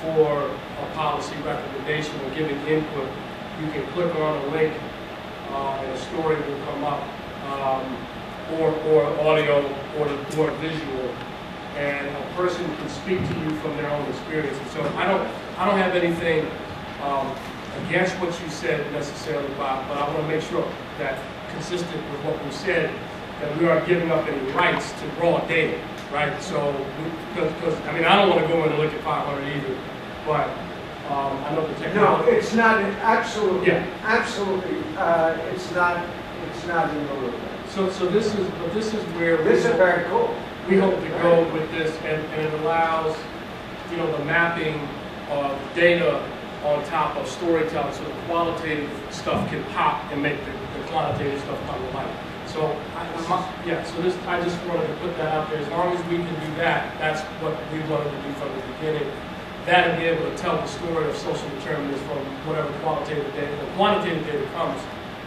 for a policy recommendation or giving input, you can click on a link and a story will come up, or audio or visual, and a person can speak to you from their own experience. And so I don't have anything against what you said necessarily, Bob, but I want to make sure that, consistent with what we said, that we aren't giving up any rights to raw data, right? So, because I mean, I don't want to go in and look at 500 either, but I know the technology. No, it's not, absolutely, yeah. Absolutely, it's not in the loop. So this is where this is very cool. We hope to go with this, and it allows, you know, the mapping of data on top of storytelling, so the qualitative stuff can pop and make the quantitative stuff come to life. So I just wanted to put that out there. As long as we can do that, that's what we wanted to do from the beginning. That and be able to tell the story of social determinants from whatever qualitative data. The quantitative data comes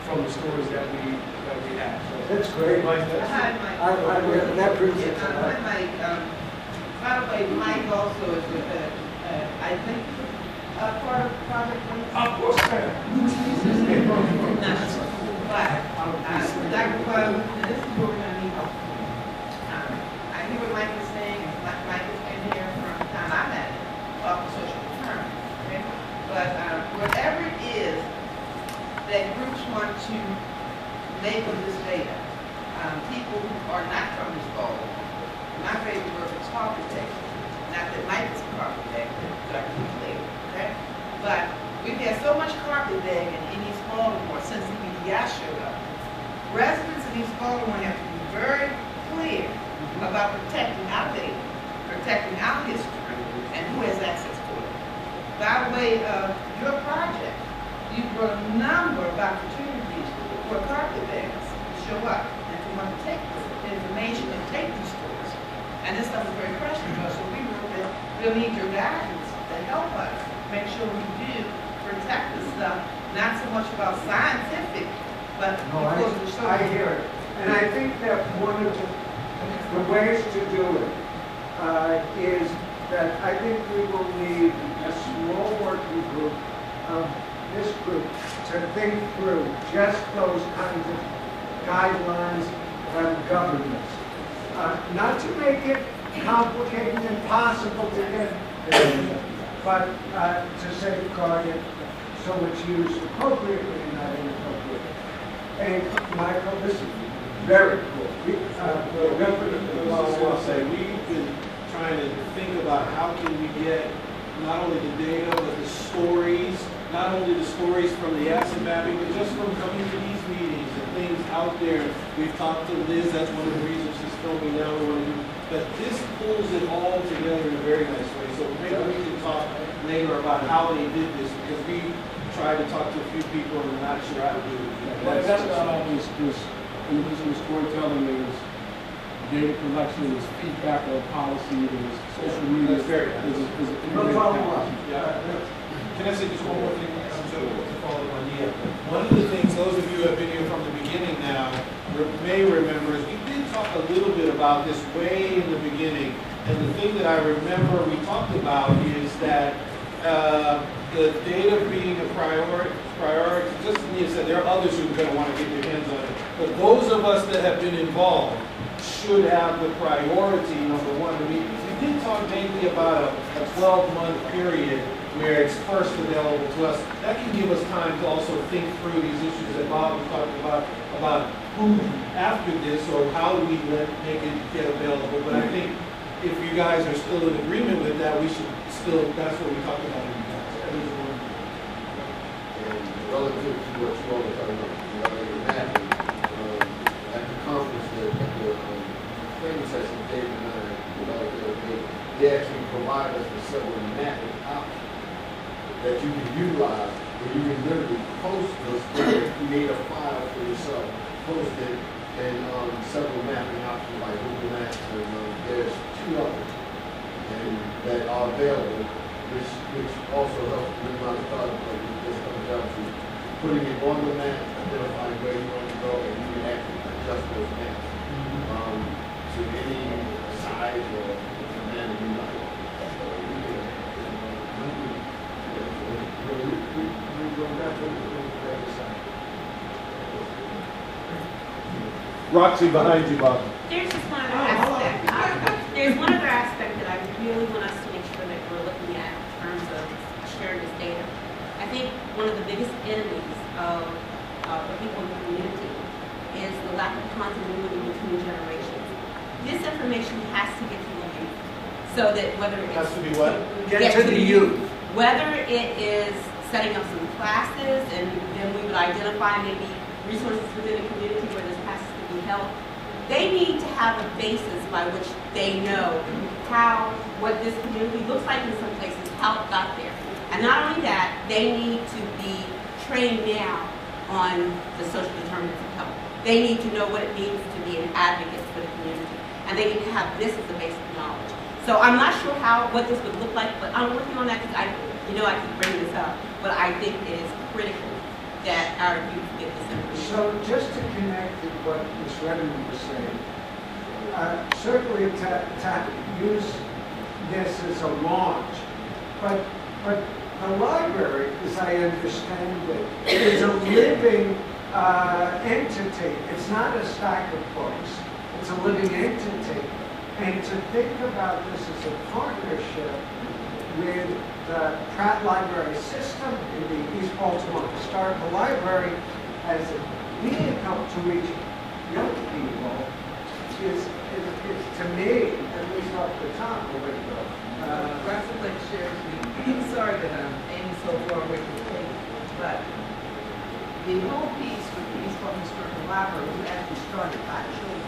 from the stories that we have. So. That's great. That proves it. By the way, Mike also is with I think part of Project Link. Of course, ma'am. But Dr. Bud, this is where we're going to need help. I hear what Mike is saying, and Mike has been here from the time I met him, about the social determinants. Okay? But whatever it is that groups want to label this data, people who are not from this ball, my favorite word is architects. Not that Mike is an architect, but clear, okay? But we've had so much carpetbagging in East Baltimore since EBDI showed up. Residents in East Baltimore have to be very clear about protecting our data, protecting our history, and who has access to it. By way of your project, you brought a number of opportunities for carpetbaggers to show up and to want to take this information and take these stories. And this stuff is very precious to us, so we we'll need your guidance to help us make sure we do protect this stuff, not so much about scientific, but no, I hear it. And I think that one of the ways to do it is that I think we will need a small working group of this group to think through just those kinds of guidelines and governance. Not to make it complicated and impossible to get there, but to safeguard it so it's used appropriately and not inappropriately. And Michael, this is very cool. I'll say we've been trying to think about how can we get not only the data but the stories, not only the stories from the asset mapping, but just from coming to these meetings and things out there. We've talked to Liz, that's one of the reasons she's filming now. We want to do that. This pulls it all together in a very nice way. So maybe we can talk later about how they did this, because we tried to talk to a few people and we're not sure how to do it. That's not always just individual storytelling. There's data collection, there's feedback on policy, there's social media. That's very nice. Can I say just one more thing? To follow on one of the things, those of you who have been here from the beginning now may remember, is we did talk a little bit about this way in the beginning. And the thing that I remember we talked about is that the data being a priority, just as Nia said, there are others who are going to want to get their hands on it. But those of us that have been involved should have the priority, number one. We did talk mainly about a 12-month period where it's first available to us. That can give us time to also think through these issues that Bob was talking about who after this, or how do we make it get available. But I think if you guys are still in agreement with that, we should still, that's what we talked about in the past. And relative to what you all were talking about, at the conference, at the training session, David and I, they actually provide us with several mapping options that you can utilize, where you can literally post those things, create a file for yourself, post it, and several mapping options like Google Maps, and there's 2 of them and that are available, which also helps minimize the cost, like it just comes down to putting it on the map, identifying where you want to go, and you can actually adjust those maps to any size or manner you like. Roxy behind you, Bob. There's just one other aspect. There's one other aspect that I really want us to make sure that we're looking at in terms of sharing this data. I think one of the biggest enemies of the people in the community is the lack of continuity between generations. This information has to get to the youth, so that whether it's Has to be what? Get to the youth. whether it is setting up some classes, and then we would identify maybe resources within the community where this has to be held. They need to have a basis by which they know what this community looks like in some places, how it got there. And not only that, they need to be trained now on the social determinants of health. They need to know what it means to be an advocate for the community. And they need to have this as a basic knowledge. So I'm not sure what this would look like, but I'm working on that because I keep bringing this up, but I think it is critical that our youth get this information. So just to connect with what Ms. Redmond was saying, certainly use this as a launch, but the library, as I understand it, is a living entity. It's not a stack of books. It's a living entity. And to think about this as a partnership with the Pratt Library System and the East Baltimore Historical Library as a vehicle to reach young people is to me, at least off the top, a way to go. Russell Lake shares me. Sorry that I'm aiming so far away from the plate, but the whole piece with the East Baltimore Historical Library was actually started by children.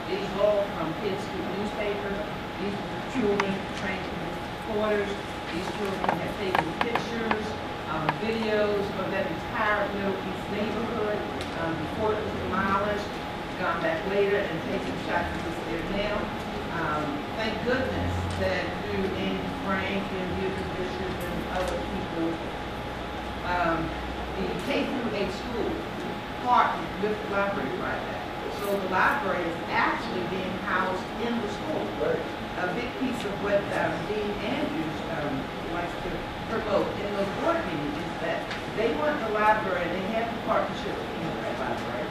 These all from kids to the newspaper. These children trained to be reporters. These children have taken pictures, videos of that entire Middle East neighborhood before it was demolished, gone back later and taken shots of this there now. Thank goodness that through Andy Frank and Buford Bishop and other people, the K-8 school partnered with the library project. So the library is actually being housed in the school. Right. A big piece of what Dean Andrews likes to promote in those board meetings is that they want the library, they have a partnership with the Pratt Library.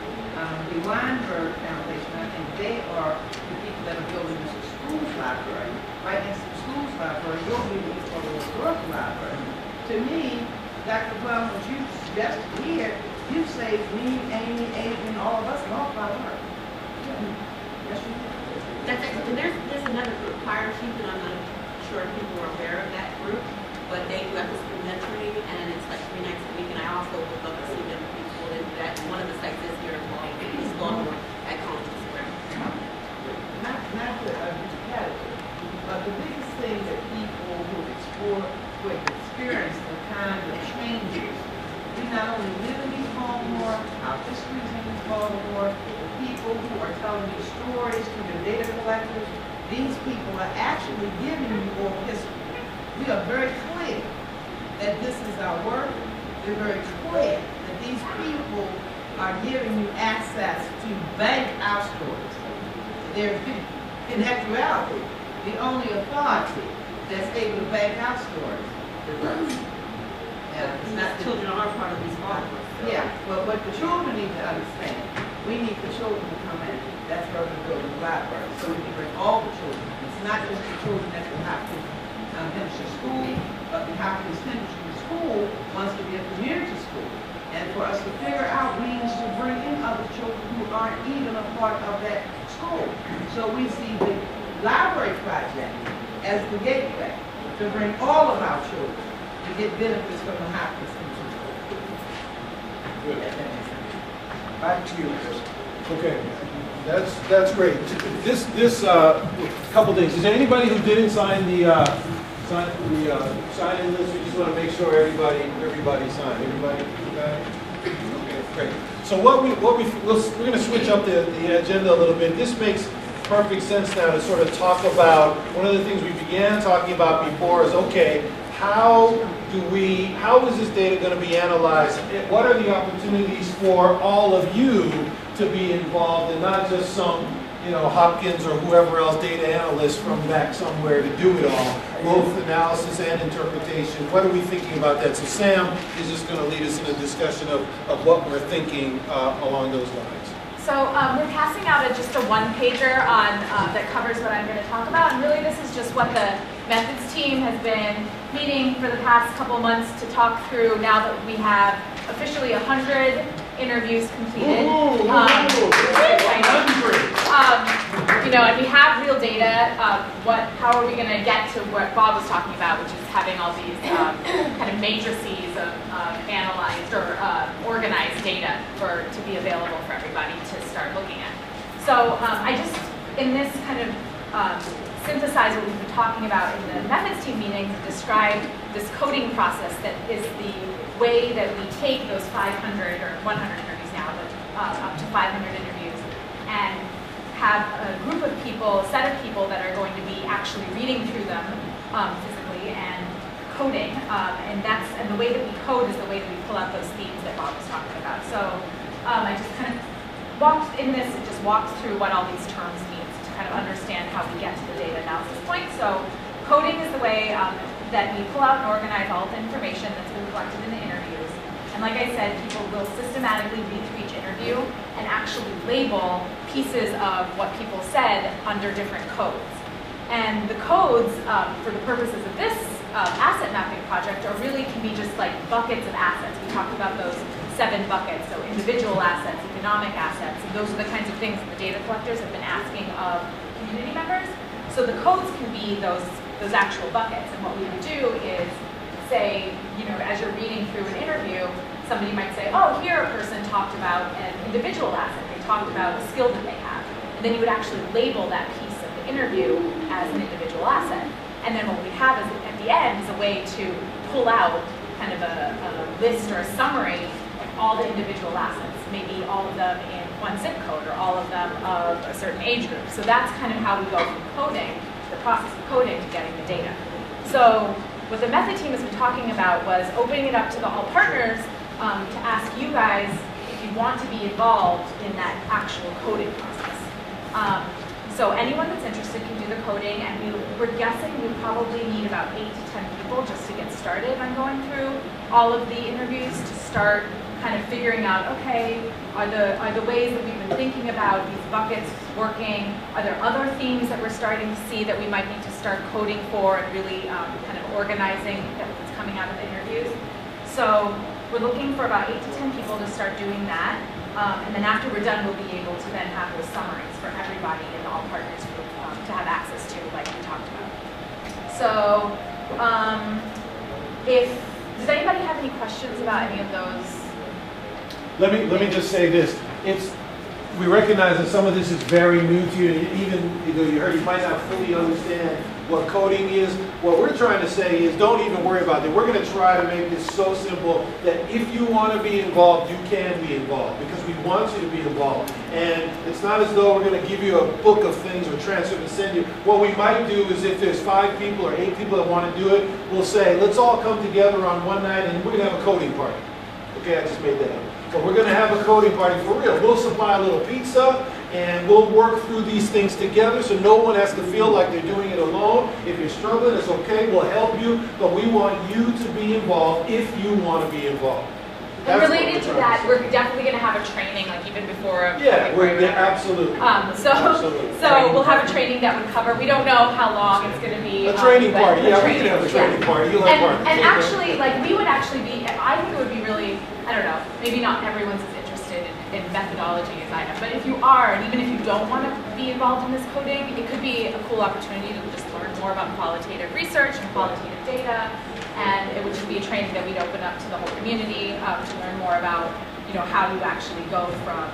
The Weinberg Foundation, I think they are the people that are building the school's library. Right next to the school's library, will be the East Baltimore Historical Library. To me, Dr. Plum, what you suggested here, you saved me, Amy, Adrian, all of us, and all of our work. Yes, you did. That's excellent. And there's another group, Fire Chief, and I'm not sure if people are aware of that group, but they do after school mentoring, and it's like 3 nights a week, and I also would love to see them be pulled into that. And one of the sites is here in East Baltimore at College Square. Not to repetitive, but the biggest thing that people who have experienced the kind of changes, we not only live in East Baltimore, our history is in East Baltimore, the people who are telling you stories through the data collectors, these people are actually giving you oral history. We are very clear that this is our work. We're very clear that these people are giving you access to bank our stories. They're, in actuality, the only authority that's able to bank our stories is us. It's not children are part of these libraries. Yeah, well, what the children need to understand, we need the children to come in. That's where we're building the library, so we can bring all the children. It's not just the children at the Hopkins Henderson School, but the Hopkins Henderson School wants to be a community school. And for us to figure out means to bring in other children who aren't even a part of that school. So we see the library project as the gateway to bring all of our children to get benefits from the Hopkins Henderson School. Good. Back to you, Chris. Okay, that's great. Couple things. Is there anybody who didn't sign the sign-in list? We just want to make sure everybody signed. Everybody? Okay, great. So we're going to switch up the agenda a little bit. This makes perfect sense now to sort of talk about one of the things we began talking about before is, okay, how is this data going to be analyzed? What are the opportunities for all of you to be involved and not just some, Hopkins or whoever else data analysts from back somewhere to do it all, both analysis and interpretation. What are we thinking about that? So Sam is just going to lead us in a discussion of what we're thinking along those lines. So we're passing out just a one-pager on that covers what I'm going to talk about, and really this is just what the methods team has been meeting for the past couple months to talk through now that we have officially 100 interviews completed. You know, and we have real data. How are we going to get to what Bob was talking about, which is having all these kind of matrices of analyzed or organized data to be available for everybody to start looking at. So I just, in this kind of synthesize what we've been talking about in the methods team meetings, describe this coding process that is the way that we take those 500 or 100 interviews now, but up to 500 interviews, and have a group of people, a set of people that are going to be actually reading through them physically and coding. And the way that we code is the way that we pull out those themes that Bob was talking about. So I just kind of walked through what all these terms mean to kind of understand how we get to the data analysis point. So coding is the way that we pull out and organize all the information that's been collected in the interviews. And like I said, people will systematically read through each interview and actually label pieces of what people said under different codes. And the codes, for the purposes of this asset mapping project, can be just like buckets of assets. We talked about those 7 buckets, so individual assets, economic assets, and those are the kinds of things that the data collectors have been asking of community members. So the codes can be those actual buckets, and what we would do is say, you know, as you're reading through an interview, somebody might say, oh, here a person talked about an individual asset. They talked about a skill that they have. And then you would actually label that piece of the interview as an individual asset. And then what we have is, at the end is a way to pull out kind of a list or a summary of all the individual assets, maybe all of them in one zip code or all of them of a certain age group. So that's kind of how we go from coding, the process of coding, to getting the data. So what the method team has been talking about was opening it up to all partners to ask you guys if you want to be involved in that actual coding process. So anyone that's interested can do the coding, and we're guessing we probably need about 8 to 10 people just to get started on going through all of the interviews to start kind of figuring out, okay, are the ways that we've been thinking about these buckets working? Are there other themes that we're starting to see that we might need to start coding for and really kind of organizing that's coming out of the interviews? So we're looking for about 8 to 10 people to start doing that. And then after we're done, we'll be able to then have those summaries for everybody in the all partners group to have access to, like we talked about. So does anybody have any questions about any of those? Let me just say this. We recognize that some of this is very new to you. Even you might not fully understand what coding is. What we're trying to say is don't even worry about it. We're going to try to make this so simple that if you want to be involved, you can be involved, because we want you to be involved. And it's not as though we're going to give you a book of things or transcript and send you. What we might do is, if there's 5 people or 8 people that want to do it, we'll say, let's all come together on one night and we're going to have a coding party. Okay, I just made that up. But we're going to have a coding party for real. We'll supply a little pizza, and we'll work through these things together so no one has to feel like they're doing it alone. If you're struggling, it's okay. We'll help you. But we want you to be involved if you want to be involved. And related to that, we're definitely going to have a training, like even before. Absolutely. So we'll have a training that would cover. We don't know how long it's going to be. A training party. Yeah, we can have a training party. You like parties. And actually, like we would actually be. I think it would be really. I don't know. Maybe not everyone's as interested in methodology as I am, but if you are, and even if you don't want to be involved in this coding, it could be a cool opportunity to just learn more about qualitative research and qualitative data. And it would just be a training that we'd open up to the whole community to learn more about, how you actually go from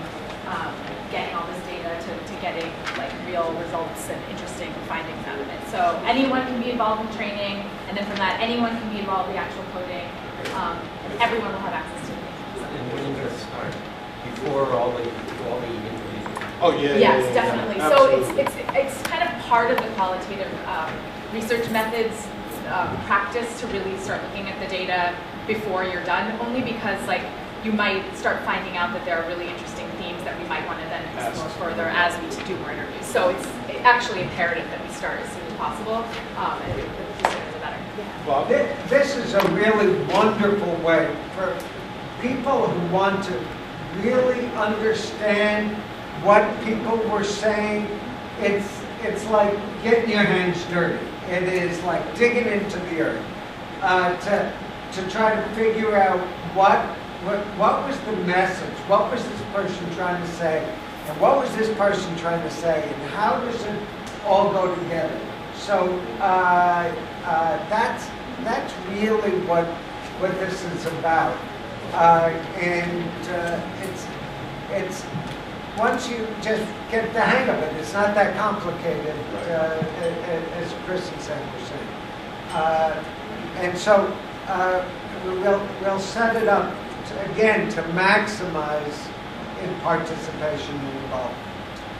getting all this data to getting like real results and interesting findings out of it. So anyone can be involved in training, and then from that, anyone can be involved in the actual coding, and everyone will have access to it. And when are you going to start? Before all the interviews? Oh yeah. Yes, yeah, definitely. Yeah, so it's kind of part of the qualitative research methods practice to really start looking at the data before you're done, only because like you might start finding out that there are really interesting themes that we might want to then explore further as we do more interviews. So it's actually imperative that we start as soon as possible, and the sooner the better. Yeah. Bob? This is a really wonderful way for people who want to really understand what people were saying, it's like getting your hands dirty. It is like digging into the earth to try to figure out what was the message, what was this person trying to say, and what was this person trying to say, and how does it all go together? So that's really what this is about, and it's once you just get the hang of it, it's not that complicated, as Chris and Sam were saying. And so we'll set it up again to maximize in participation and involvement.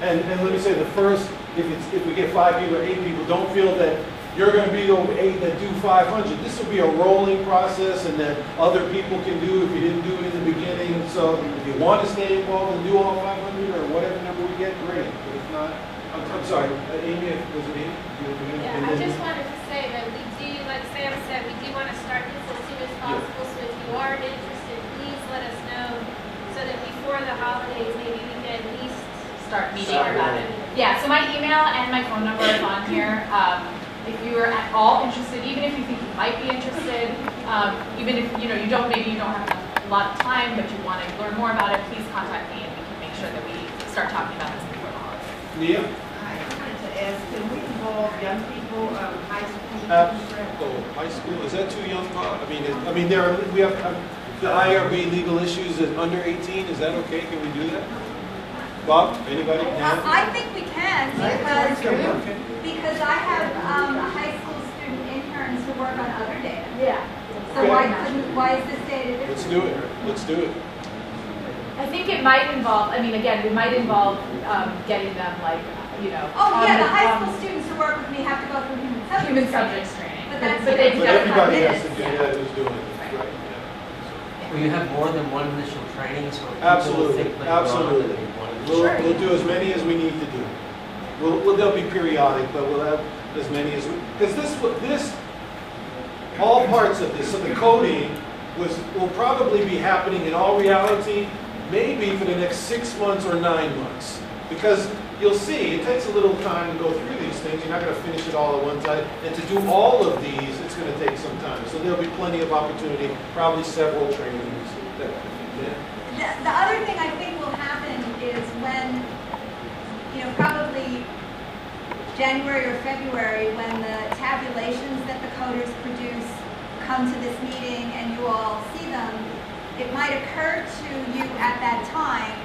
And let me say, the first, if we get 5 people or 8 people, don't feel that you're going to be the 8 that do 500. This will be a rolling process, and that other people can do if you didn't do it in the beginning. So if you want to stay involved and do all 500 or whatever number we get, great. But if not, I'm sorry, Amy, was it Amy? Yeah, I just wanted to say that we do, like Sam said, we do want to start this as soon as possible. So if you are interested, please let us know so that before the holidays, maybe we can at least Start meeting about it. Yeah, so my email and my phone number is on here. If you are at all interested, even if you think you might be interested, even if you don't have a lot of time, but you want to learn more about it, please contact me and we can make sure that we start talking about this before the holidays. Yeah. I wanted to ask, can we involve young people, high school? High school, is that too young, Bob? We have the IRB legal issues at under 18. Is that okay? Can we do that? Bob, anybody? I think we can because I have high school student interns who work on other data. Yeah. So why is this data different? Let's do it. I think it might involve, it might involve getting them Oh yeah, the high school students who work with me have to go through human subjects training. training. But they can Everybody get has to do that who's doing it. Right. Will you have more than one initial training? So people Absolutely, think later on that absolutely. they want to We'll do as many as we need to do. They'll be periodic, but we'll have as many as we, because all parts of this, so the coding will probably be happening in all reality, maybe for the next 6 months or 9 months. Because you'll see, it takes a little time to go through these things. You're not going to finish it all at one time. And to do all of these, it's going to take some time. So there'll be plenty of opportunity, probably several trainings. The other thing I think will happen is when, probably January or February, when the tabulations that the coders produce come to this meeting and you all see them, it might occur to you at that time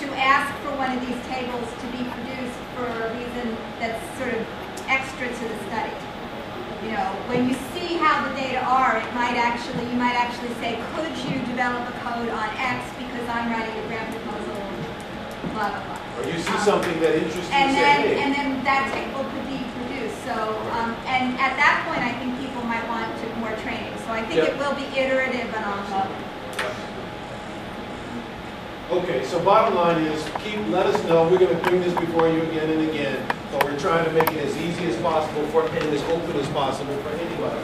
to ask for one of these tables to be produced for a reason that's sort of extra to the study. When you see how the data are, you might actually say, could you develop a code on X because I'm writing a grant proposal, blah, blah, blah. Or you see something that interests you, And say, hey. then that table could be produced. So, and at that point, I think people might want more training. So I think it will be iterative and ongoing. Okay, so bottom line is, let us know. We're going to bring this before you again and again, but we're trying to make it as easy as possible and as open as possible for anybody.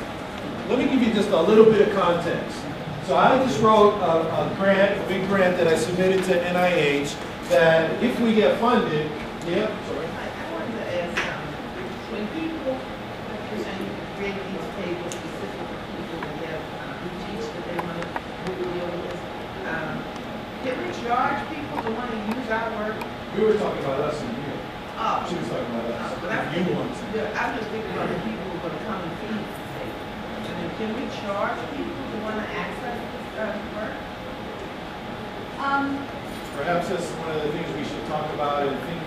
Let me give you just a little bit of context. So I just wrote a big grant that I submitted to NIH that if we get funded, I wanted to ask, when people, like you're saying, create these tables specific for people that have boutiques that they want to deal with this, can we charge people to want to use our work? we were talking about us in here. Oh. She was talking about us. But I'm You want to. Yeah, I'm just thinking about the people who are going to come and feed the table. And then can we charge people to want to access this work? Perhaps that's one of the things we should talk about and think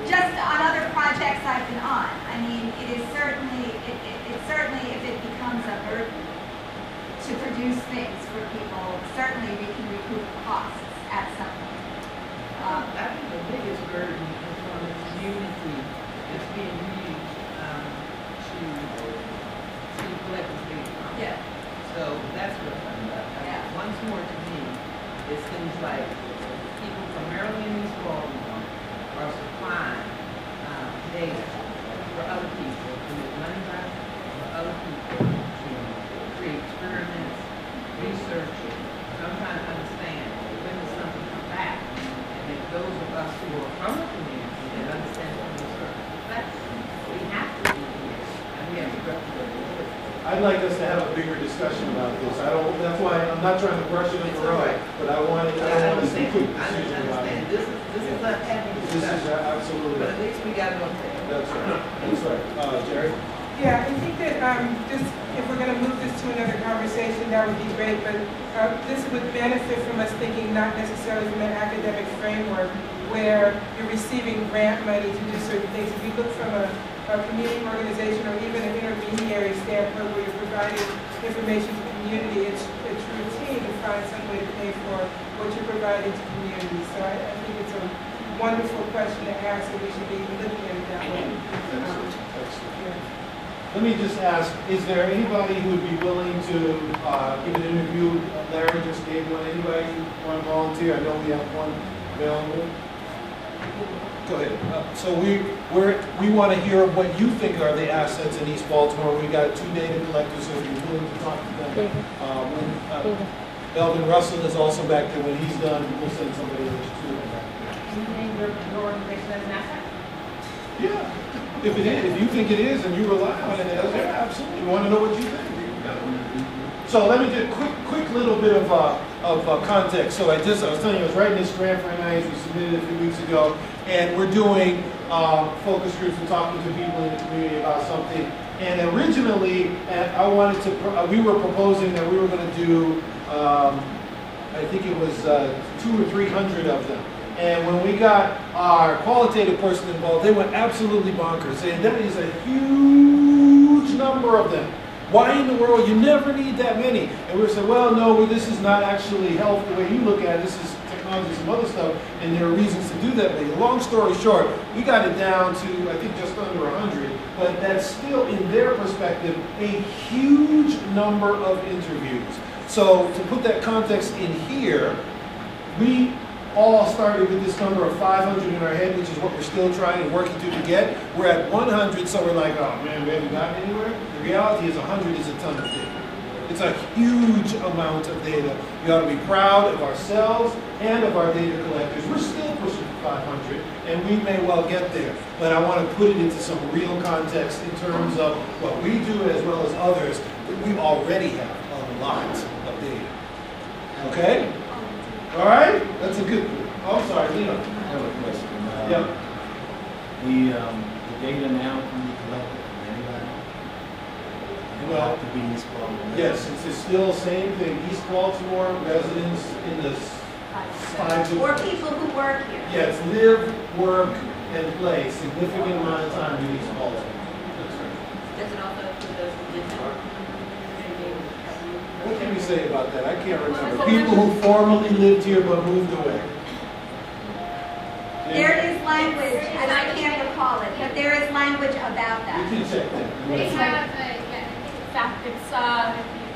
Just on other projects I've been on, it is certainly, if it becomes a burden to produce things for people, certainly we can recoup costs at some point. I think the biggest burden is on the community that's being used to collect the state funds. Yeah. So that's what I'm talking about. Yeah. Once more to me, it seems like people primarily in East Baltimore are supplying data for other people to make money by it, for other people to create experiments, research. So I'm trying to understand when does something come back I'd like us to have a bigger discussion about this. That's why I'm not trying to brush it under the rug, but I want us to keep decision about it. This is not having a This is discussion, absolutely, but at least we got it on tape. that's right, that's right. Jerry? Yeah, I think that just, if we're going to move this to another conversation, that would be great, but this would benefit from us thinking not necessarily from an academic framework where you're receiving grant money to do certain things. If you look from a community organization or even an intermediary standpoint where you're providing information to the community, it's routine to find some way to pay for what you're providing to communities. So I think it's a wonderful question to ask, and we should be looking at it that way. Excellent. Yeah. Let me just ask, is there anybody who would be willing to give an interview? Larry just gave one. Anybody want to volunteer? I know we have one available. Go ahead. So we want to hear what you think are the assets in East Baltimore. We got 2 data collectors, so if you're willing to talk to them. Melvin Russell is also back there. When he's done, we'll send somebody else to him back there. Can you name your organization as an asset? Yeah. If it is, if you think it is and you rely on it, yeah, absolutely. We want to know what you think. So let me just quick little bit of context. So I was telling you, I was writing this grant for NIH. We submitted it a few weeks ago, and we're doing focus groups and talking to people in the community about something. And originally, we were proposing that we were going to do, I think it was 200 or 300 of them. And when we got our qualitative person involved, they went absolutely bonkers, saying that is a huge number of them. Why in the world? You never need that many. And we were saying, well, no, this is not actually health the way you look at it. This is technology, some other stuff, and there are reasons to do that. But long story short, we got it down to, I think, just under 100. But that's still, in their perspective, a huge number of interviews. So to put that context in here, we all started with this number of 500 in our head, which is what we're still trying and working to get. We're at 100, so we're like, oh man, we haven't gotten anywhere. The reality is 100 is a ton of data. It's a huge amount of data. We ought to be proud of ourselves and of our data collectors. We're still pushing 500, and we may well get there. But I want to put it into some real context in terms of what we do as well as others. We already have a lot of data. Okay? All right? That's a good one. Oh, I'm sorry, Leo. I have a question. Yeah. The data now can be collected from anybody? It will have to be East Baltimore. Yes, it's still the same thing. East Baltimore residents in the 5 Or people who work here. Yes, live, work, and play significant amount of time in East Baltimore. That's right. Does it also include those who did not? What can we say about that? I can't remember. People who formerly lived here but moved away. There is language, and I can't recall it, but there is language about We that. can check that. They have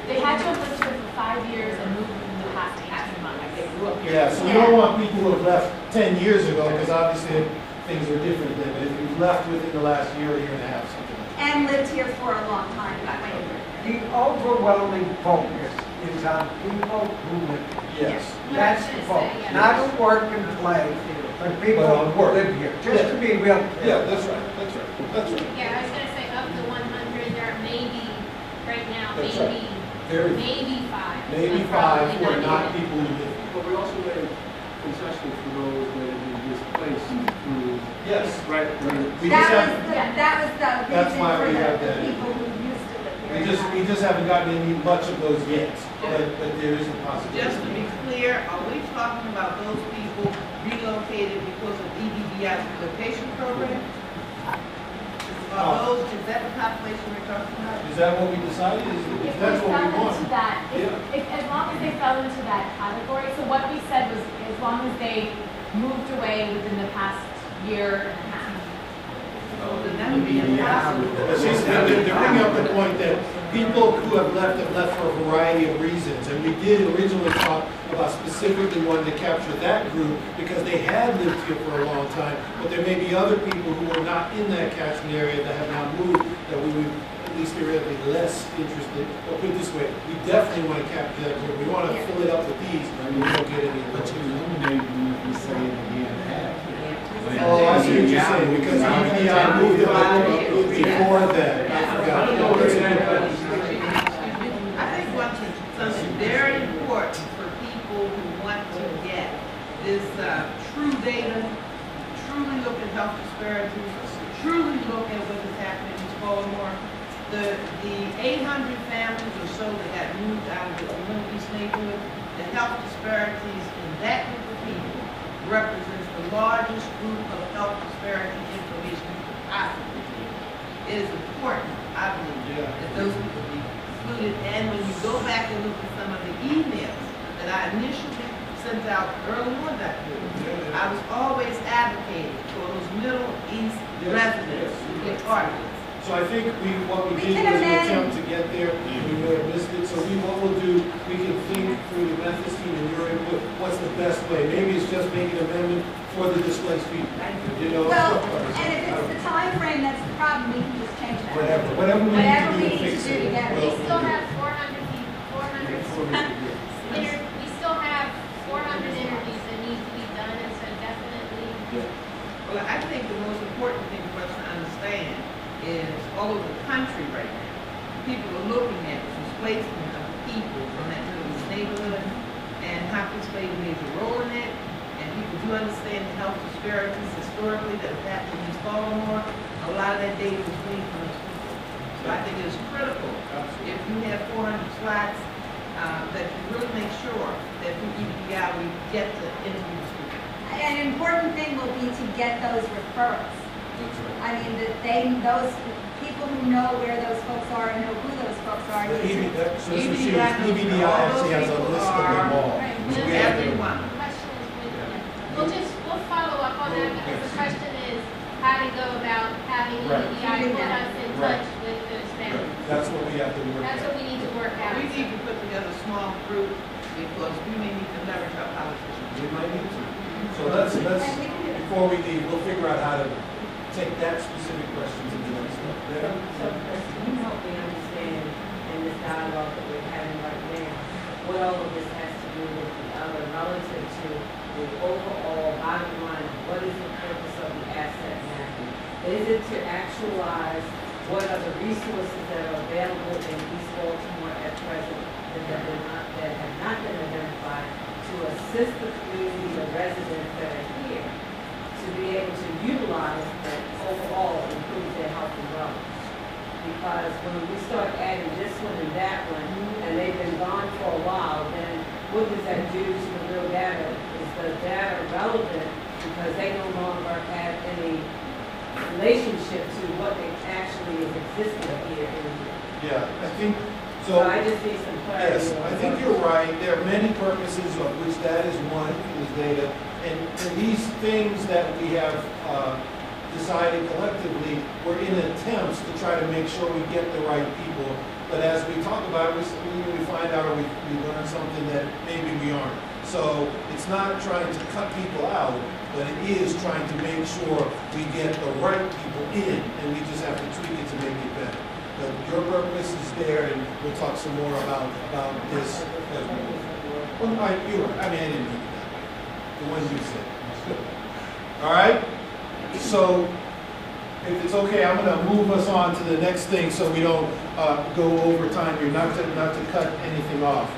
They had to have lived here for 5 years and moved within the past 18 months. They grew up here. Yeah, so we don't want people who have left 10 years ago, because obviously things are different then. But if you've left within the last year and a half, something like that. And lived here for a long time. The overwhelming focus is on people who live here. Yes. That's the focus, not on work and play, but people But on who work. live here, just to be real Yeah, clear. that's right. That's right. That's right. Yeah, I was gonna say of the 100, there are maybe, right now, That's right. maybe Very, 5. maybe but 5 probably who are not even. people who live here. But we also made concessions for those that have been displaced through. Yes. Right. We just have, That was the That's reason why for we have the that. people who used to live here. we just haven't gotten any much of those yet, but there is a possibility. Just to be clear, are we talking about those people relocated because of EBBI's relocation program? Is that the population we're talking about? Is that what we decided? If that's what we want. Into that, Yeah. as long as they fell into that category, so what we said was as long as they moved away within the past year and a half. So then that would be impossible. They're bringing up the point that people who have left for a variety of reasons. And we did originally talk about specifically wanting to capture that group because they had lived here for a long time. But there may be other people who are not in that catchment area that have now moved that we would at least theoretically less interested. Or put it this way, we definitely want to capture that group. We want to fill it up with these and we don't get any of But those. you eliminate them if you say it again half. Oh, I see what you're saying, because EBDI moved it up before that. I forgot. disparities, truly look at what is happening in Baltimore. The 800 families or so that got moved out of the Middle East neighborhood, the health disparities in that group of people represents the largest group of health disparity information you could possibly get. It is important, I believe, that those people be included. And when you go back and look at some of the emails that I initially sent out early on that year, I was always advocating for those Middle East residents to get part of it. So I think what we did was an attempt to get there, we may have missed it, so what we'll do, we can think through the methods team and your input, what's the best way? Maybe it's just making an amendment for the displaced people, you know? Well, and if it's the time frame that's the problem, we can just change that. Whatever we need to do to fix it. We still have 400 people, 400, we still have 400 interviews that need to be done, and so definitely. Well, I think the most important thing for us to understand is all over the country right now, people are looking at the displacement of people from that Middle East neighborhood and how kids played a major role in it. And people do understand the health disparities historically that have happened in East Baltimore. A lot of that data was gleaned from those people. So I think it is critical, if you have 400 slots, that you really make sure that through EPI we get to interview these people. An important thing will be to get those referrals. I mean, those people who know where those folks are and know who those folks are. EBDI actually has a list of them all. So we have to- Everyone. We'll follow up on that, because the question is how to go about having EBI put us in touch with those families. That's what we have to work That's out. what we need to work out. We need to put together a small group because we may need to leverage our politicians. We might need to. So let's, before we leave, we'll figure out how to take that specific question to the next step. Yeah? So, Chris, can you help me understand in this dialogue that we're having right now, what all of this has to do with the other relative to the overall bottom line? What is the purpose of the asset mapping? Is it to actualize what are the resources that are available in East Baltimore at present that have not been identified to assist the community, the residents that are here, to be able to utilize and overall improve their health and wellness? Because when we start adding this one and that one, and they've been gone for a while, then what does that do to the real data? Is the data relevant because they no longer have any relationship to what actually is existing here in the Yeah, I think, so I just need some clarity. yes, I think you're right. There are many purposes of which that is one, is data. And these things that we have decided collectively were in attempts to try to make sure we get the right people. But as we talk about it, we find out or we learn something that maybe we aren't. So it's not trying to cut people out, but it is trying to make sure we get the right people in, and we just have to tweak it to make it better. But your purpose is there, and we'll talk some more about this as we move. Well, you're right. I mean, I didn't mean that. The one you said. All right? So, if it's okay, I'm going to move us on to the next thing so we don't go over time here, not to cut anything off.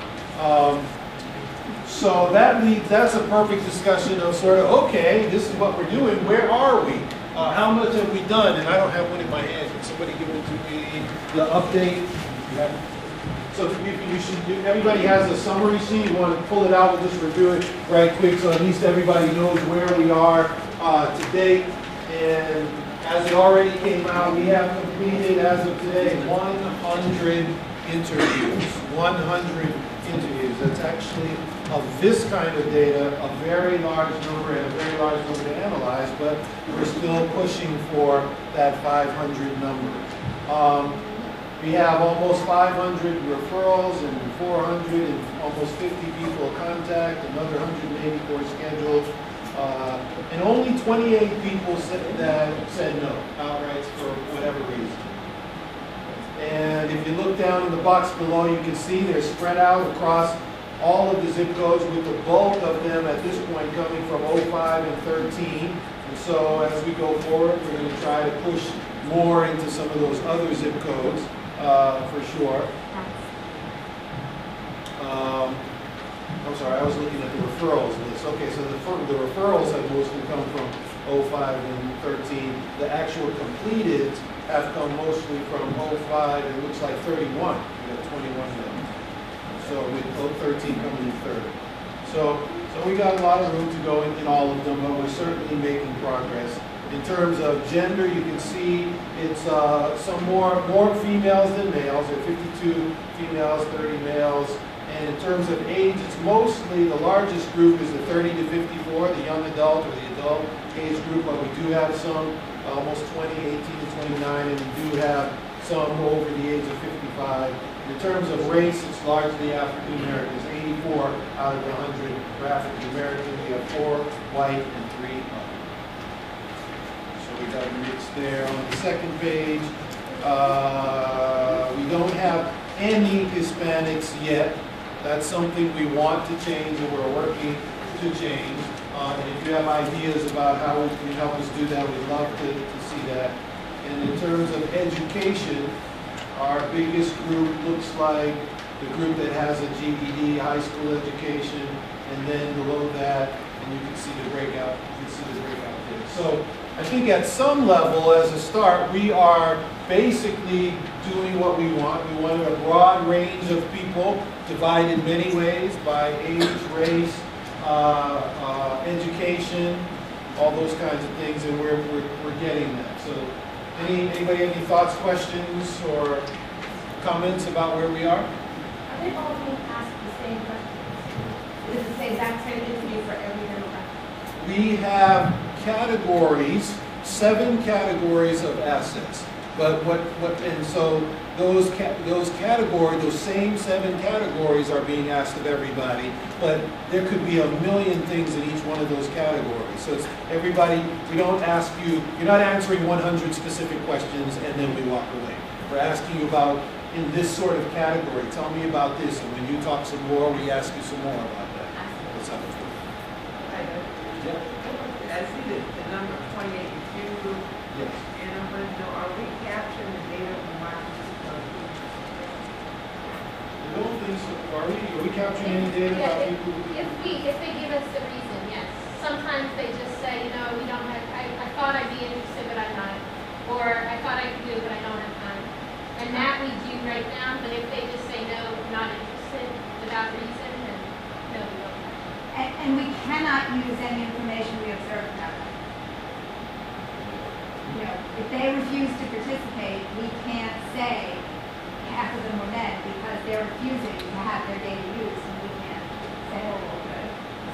So that's a perfect discussion of sort of, okay, this is what we're doing, where are we? How much have we done? And I don't have one in my hand. Can somebody give it to me, the update? So you should do, everybody has a summary sheet. You want to pull it out, we'll just review it right quick so at least everybody knows where we are to date. And as it already came out, we have completed, as of today, 100 interviews. 100 interviews. That's actually, of this kind of data, a very large number and a very large number to analyze, but we're still pushing for that 500 number. We have almost 500 referrals and 400 and almost 50 people contact, another 184 scheduled. And only 28 people said no, outright, for whatever reason. And if you look down in the box below, you can see they're spread out across all of the zip codes, with the bulk of them at this point coming from 05 and 13. And so as we go forward, we're going to try to push more into some of those other zip codes, for sure. I'm sorry, I was looking at the referrals list. Okay, so the referrals have mostly come from 05 and 13. The actual completed have come mostly from 05, it looks like 31. We got 21 now. So with 13 coming in third. So we got a lot of room to go in all of them, but we're certainly making progress. In terms of gender, you can see it's some more females than males. There are 52 females, 30 males. And in terms of age, it's mostly the largest group is the 30 to 54, the young adult or the adult age group, but we do have some almost 20, 18 to 29, and we do have some over the age of 55. In terms of race, it's largely African Americans. 84 out of the 100 are African American. We have 4 white and 3 other. So we got a mix there. On the second page, we don't have any Hispanics yet. That's something we want to change, and we're working to change. And if you have ideas about how we can help us do that, we'd love to see that. And in terms of education, our biggest group looks like the group that has a GED, high school education, and then below that, and you can see the breakout. You can see the breakout there. So I think at some level, as a start, we are basically doing what we want. We want a broad range of people, divided many ways by age, race, education, all those kinds of things, and we're getting that. So, anybody have any thoughts, questions, or comments about where we are? Are they all being asked the same questions? Is it the exact same interview for every demographic? We have categories, 7 categories of assets. But and so those categories, those same 7 categories are being asked of everybody, but there could be a million things in each one of those categories. So it's everybody, we don't ask you, you're not answering 100 specific questions and then we walk away. We're asking you about, in this sort of category, tell me about this, and when you talk some more, we ask you some more about that. That's how it's Yeah. I see the number 28 in group. Yes. And I'm going to know, are we capturing the data from markets? I don't think so. Are we capturing any data about people? If they give us the reason, yes. Sometimes they just say, you know, we don't have, I thought I'd be interested, but I'm not. Or I thought I could do it, but I don't have time. And that we do right now, but if they just say, no, not interested, without reason, then no, we don't. And we cannot use any information we observe about them. You know, if they refuse to participate, we can't say half of them were men because they're refusing to have their data used, and we can't say, oh, well, good.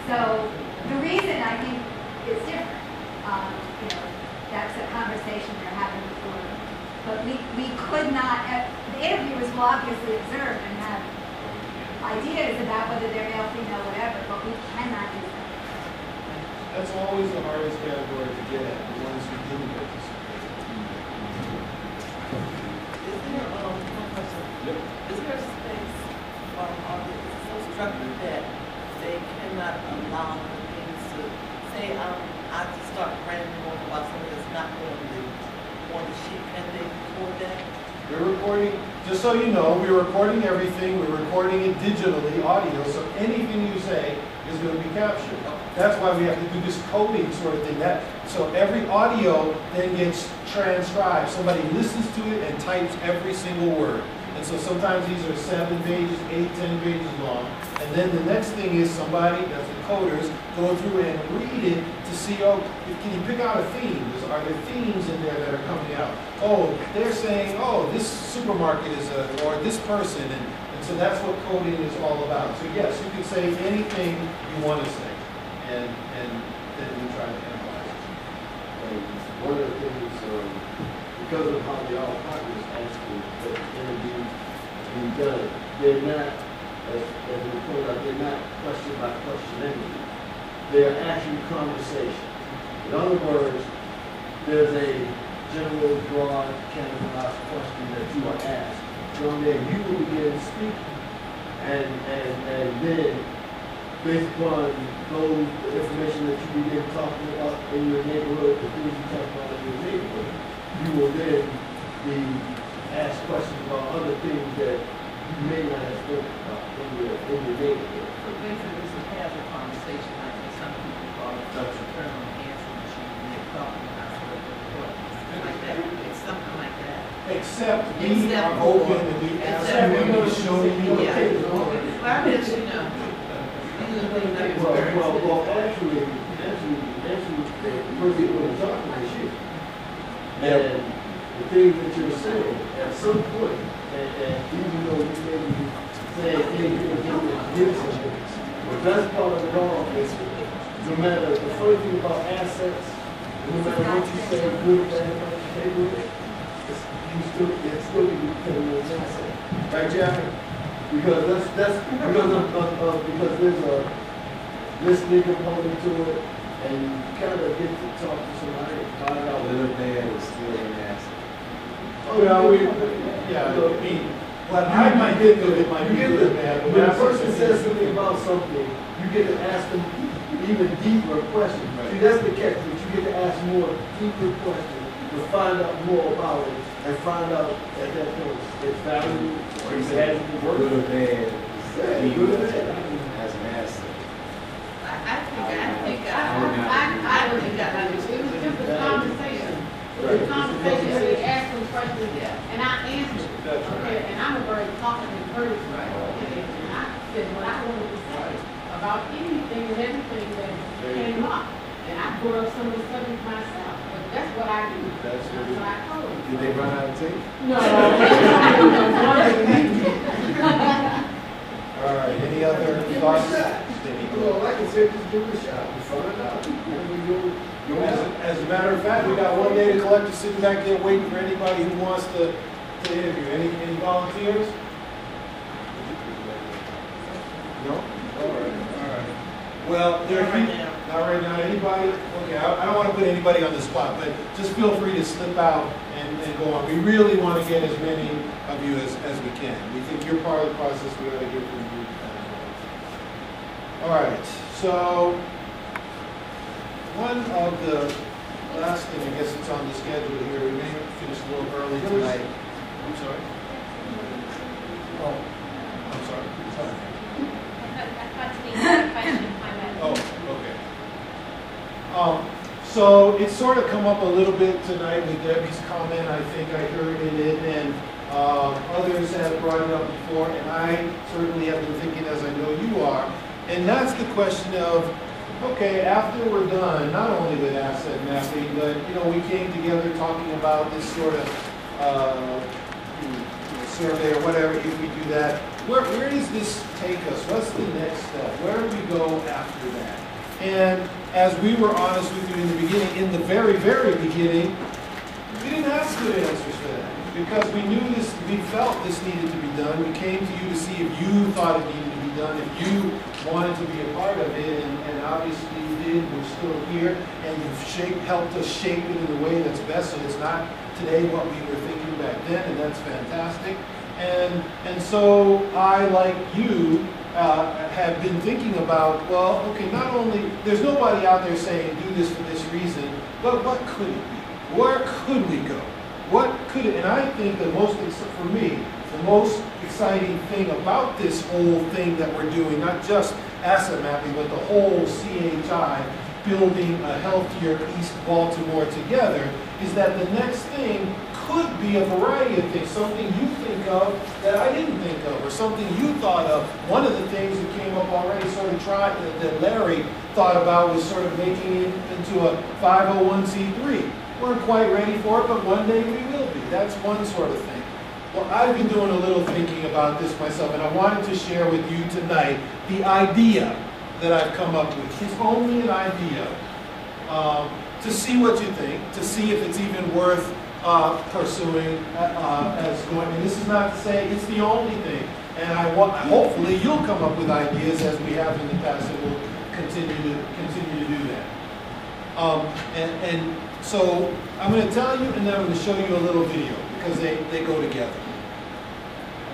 So the reason I think is different. You know, that's a conversation we're having before. But we could not, the interviewers will obviously observe and have ideas about whether they're male, female, whatever, but we cannot use them. That's always the hardest category to get at, the ones who didn't participate. Is there a space or is it so structured that they cannot allow things to say, I just start randomly about something that's not on the sheet, and they record that? We're recording, just so you know, we're recording everything, we're recording it digitally, audio, so anything you say is going to be captured. That's why we have to do this coding sort of thing. So every audio then gets transcribed. Somebody listens to it and types every single word. And so sometimes these are 7 pages, 8, 10 pages long. And then the next thing is somebody, that's the coders, go through and read it to see, oh, can you pick out a theme? Are there themes in there that are coming out? Oh, they're saying, oh, this supermarket is or this person. And so that's what coding is all about. So yes, you can say anything you want to say. And then we try to analyze it. One of the things, because of how the all partners actually interviews being done, they're not, as we pointed out, they're not question by question interviews. They're actually conversations. In other words, there's a general, broad, categorized question that you are asked. From there, you will begin speaking, and then, based upon those information that you begin talking about in your neighborhood, the things you talk about in your neighborhood, you will then be asked questions about other things that you you may not have spoken about in your neighborhood. So basically, it's a casual conversation, like some people call it the term answer machine, and they're talking about like that, it's something like that. Except we are open and we ask them to show you. Yeah. Well, I guess, you know, these are things that Well, actually, when people are talking to you, and the things that you're saying, at some point, and even though you may be saying, hey, you're going to get something, but that's part of it all. Is no matter, the funny thing about assets, no matter what you say, good or bad about your neighborhood, it's still becoming an asset. Right, Jack? Because because there's a listening component to it, and you kind of get to talk to somebody and find out. Little bad is still an asset. Oh, yeah, I mean, what I might get to it might be good, man. When a person says something about something, you get to ask them even deeper questions. See, that's the catch, that you get to ask more deeper questions to find out more about it and find out at that point its value or its advantage. Good or bad is Good or bad. as an asset. I don't think that, it was just a conversation. It was a conversation, where they asked some questions, and I answered. Okay, and I'm a very talkative person, okay, and I said what I wanted to say about anything and everything that came up. And I brought up some of the subjects myself, but that's what I do. That's what I told them. Did they run out of tape? No. All right, any other thoughts? Well, like I said, just give it a shot. You find out. As a matter of fact, we got one day to collect to sit back there waiting for anybody who wants to interview. Any volunteers? No? All right. Well, there not right now. Anybody? Okay, I don't want to put anybody on the spot, but just feel free to slip out and go on. We really want to get as many of you as we can. We think you're part of the process. We ought to hear from you as well. All right, so one of the last thing, I guess it's on the schedule here, we may finish a little early tonight. I'm sorry? Oh, I'm sorry. Oh, okay. So it's sort of come up a little bit tonight with Debbie's comment. I think I heard it, and others have brought it up before, and I certainly have been thinking, as I know you are, and that's the question of, okay, after we're done, not only with asset mapping, but, you know, we came together talking about this sort of survey or whatever, if we do that, where does this take us? What's the next step? Where do we go after that? And as we were honest with you in the beginning, in the very, very beginning, we didn't have good answers for that. Because we knew this, we felt this needed to be done. We came to you to see if you thought it needed to be done, if you wanted to be a part of it, and obviously you did. We're still here, and you've helped us shape it in the way that's best, so it's not today what we were thinking back then, and that's fantastic. And so I, like you, have been thinking about, well, okay, not only, there's nobody out there saying do this for this reason, but what could it be? Where could we go? What could it, and I think the most, for me, the most exciting thing about this whole thing that we're doing, not just asset mapping, but the whole CHI, building a healthier East Baltimore together, is that the next thing could be a variety of things, something you think of that I didn't think of, or something you thought of. One of the things that came up already, sort of that Larry thought about, was sort of making it into a 501c3. Weren't quite ready for it, but one day we will be. That's one sort of thing. Well, I've been doing a little thinking about this myself, and I wanted to share with you tonight the idea that I've come up with. It's only an idea, to see what you think, to see if it's even worth pursuing as going. And this is not to say it's the only thing. And hopefully you'll come up with ideas as we have in the past, and we'll continue to do that. And so I'm going to tell you, and then I'm going to show you a little video, because they go together.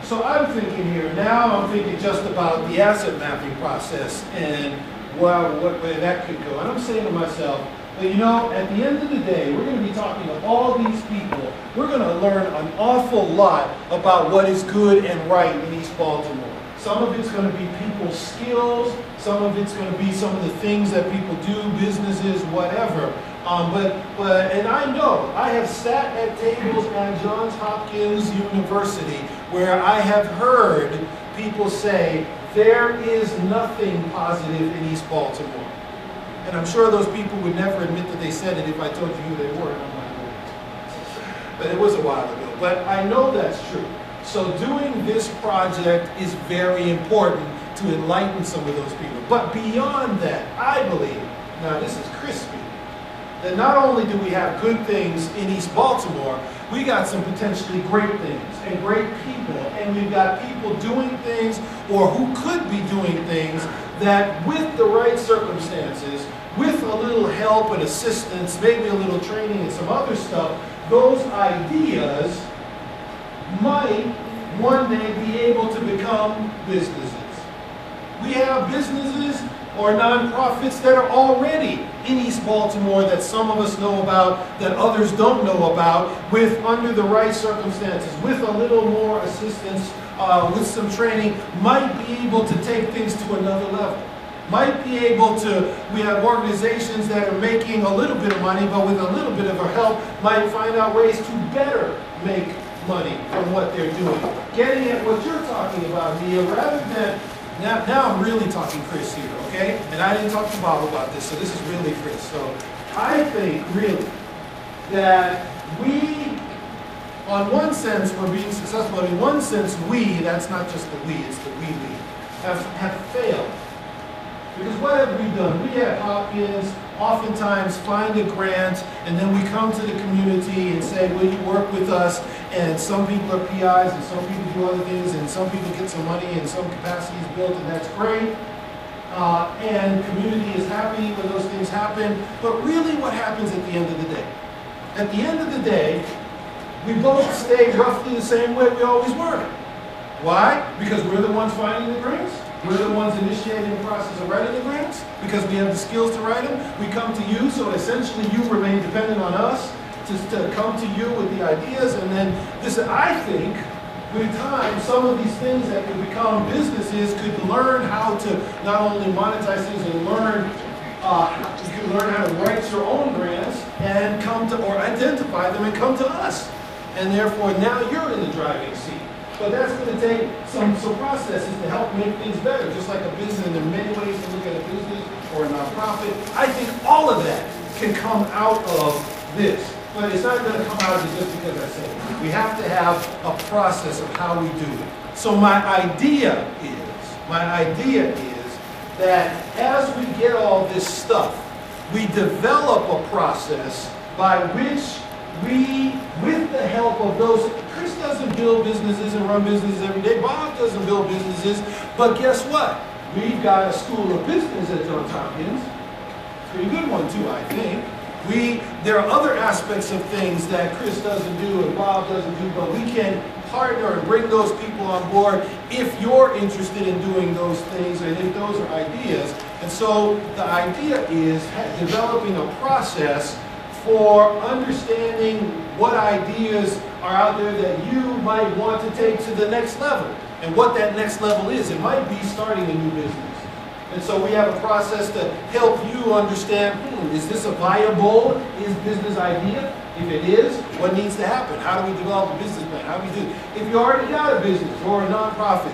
So I'm thinking here, now I'm thinking just about the asset mapping process and where that could go. And I'm saying to myself, But you know, at the end of the day, we're going to be talking to all these people. We're going to learn an awful lot about what is good and right in East Baltimore. Some of it's going to be people's skills. Some of it's going to be some of the things that people do, businesses, whatever. And I know, I have sat at tables at Johns Hopkins University where I have heard people say, there is nothing positive in East Baltimore. And I'm sure those people would never admit that they said it if I told you who they were. And I'm like, oh. But it was a while ago. But I know that's true. So doing this project is very important to enlighten some of those people. But beyond that, I believe, now this is Chris speaking, that not only do we have good things in East Baltimore, we got some potentially great things and great people. And we've got people doing things or who could be doing things that with the right circumstances, with a little help and assistance, maybe a little training and some other stuff, those ideas might one day be able to become businesses. We have businesses or nonprofits that are already in East Baltimore that some of us know about, that others don't know about, with under the right circumstances, with a little more assistance, with some training, might be able to take things to another level. Might be able to, we have organizations that are making a little bit of money, but with a little bit of our help, might find out ways to better make money from what they're doing. Getting at what you're talking about, Mia, rather than, now I'm really talking Chris here, okay? And I didn't talk to Bob about this, so this is really Chris. So I think, really, that we, on one sense, we're being successful. In one sense, we, that's not just the we, it's the we, have failed. Because what have we done? We at Hopkins oftentimes find a grant, and then we come to the community and say, will you work with us? And some people are PIs, and some people do other things, and some people get some money, and some capacity is built, and that's great. And community is happy when those things happen. But really what happens at the end of the day? At the end of the day, we both stay roughly the same way we always were. Why? Because we're the ones finding the grants. We're the ones initiating the process of writing the grants because we have the skills to write them. We come to you, so essentially you remain dependent on us to come to you with the ideas. And then this, I think, with time, some of these things that could become businesses could learn how to not only monetize things and learn, you can learn how to write your own grants and come to, or identify them and come to us. And therefore, now you're in the driving seat. But that's going to take some processes to help make things better, just like a business. And there are many ways to look at a business or a nonprofit. I think all of that can come out of this. But it's not going to come out of it just because I say it. We have to have a process of how we do it. So my idea is that as we get all this stuff, we develop a process by which we, with the help of those, Chris doesn't build businesses and run businesses every day. Bob doesn't build businesses. But guess what? We've got a school of business at Johns Hopkins. Pretty good one too, I think. There are other aspects of things that Chris doesn't do and Bob doesn't do, but we can partner and bring those people on board if you're interested in doing those things and if those are ideas. And so the idea is developing a process for understanding what ideas are out there that you might want to take to the next level. And what that next level is. It might be starting a new business. And so we have a process to help you understand, is this a viable business idea? If it is, what needs to happen? How do we develop a business plan? How do we do it? If you already got a business or a nonprofit,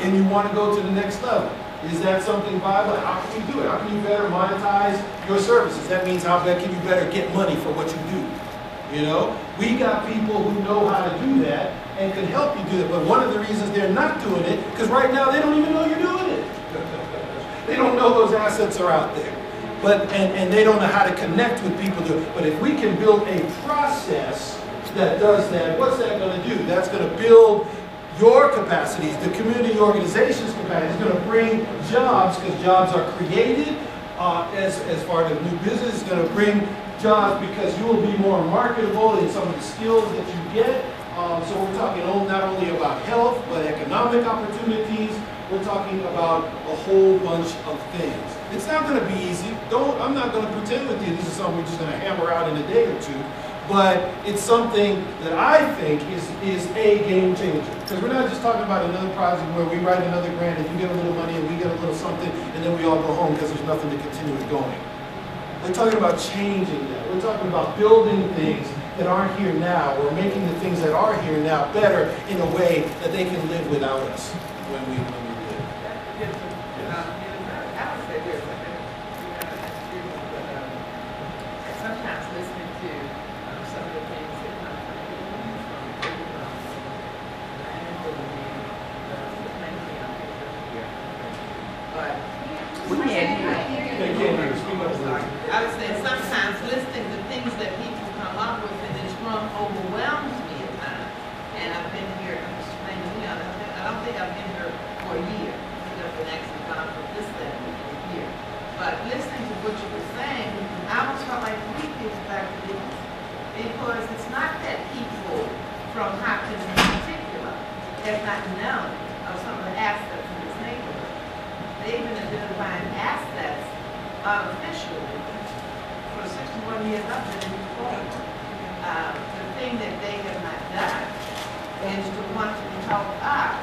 and you want to go to the next level, is that something viable? How can you do it? How can you better monetize your services? That means how can you better get money for what you do? You know, we got people who know how to do that and can help you do it. But one of the reasons they're not doing it, because right now they don't even know you're doing it. They don't know those assets are out there. And they don't know how to connect with people to it. But if we can build a process that does that, what's that going to do? That's going to build your capacities, the community organization's capacity. It's going to bring jobs, because jobs are created as part of new business. It's going to bring jobs because you will be more marketable in some of the skills that you get. So we're talking not only about health, but economic opportunities, We're talking about a whole bunch of things. It's not going to be easy. I'm not going to pretend with you this is something we're just going to hammer out in a day or two. But it's something that I think is a game changer. Because we're not just talking about another project where we write another grant and you get a little money and we get a little something and then we all go home because there's nothing to continue it going. We're talking about changing that. We're talking about building things that aren't here now, or making the things that are here now better in a way that they can live without us when we live. I would say this, sometimes listening to some of the things that come from but we can't hear you. I was saying sometimes listening to things that people come up with and this room overwhelms me at times. And I've been here, I'm explaining, I don't think I've been here for a year. I've been actually gone from this level in a year. But listening to what you were saying, I almost felt like we get back to this. Because it's not that people from Hopkins in particular have not known of some of the assets in this neighborhood. They've been identifying assets unofficially for 61 years I've been in Baltimore. The thing that they have not done is to want to help us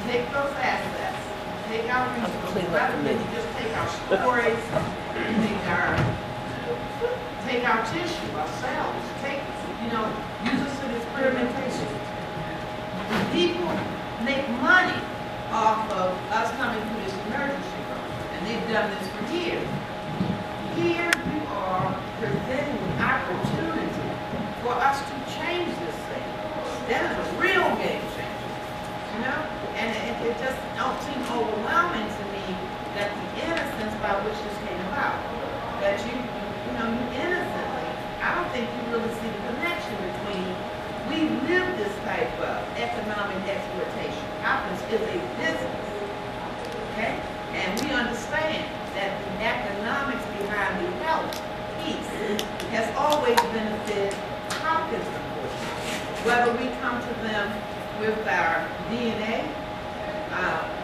take those assets, take our resources, rather than just take our stories, take our tissue, our cells, use us in experimentation. People make money off of us coming through this emergency room, and they've done this for years. Here you are presenting an opportunity for us to change this thing. That is a real game changer, and it just don't seem overwhelming to me that the innocence by which this came about, that you innocently, I don't think you really see the connection between we live this type of economic exploitation. Hopkins is a business, okay? And we understand that the economics behind the health piece has always benefited Hopkins, unfortunately. Whether we come to them with our DNA,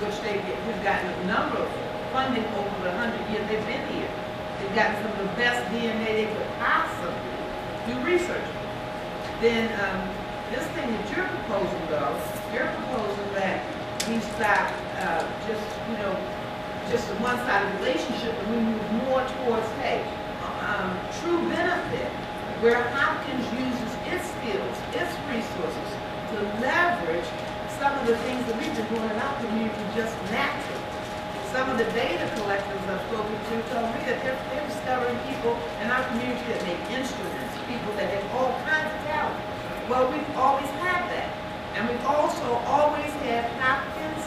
which they have gotten a number of funding over the 100 years they've been here. They've gotten some of the best DNA they could possibly do research. Then this thing that you're proposing, though, you're proposing that we stop just a one-sided relationship and we move more towards, true benefit, where Hopkins uses its skills, its resources to leverage some of the things that we've been doing in our community just naturally. Some of the data collectors I've spoken to told me that they're discovering people in our community that make instruments, people that have all kinds of talent. Well, we've always had that. And we've also always had Hopkins,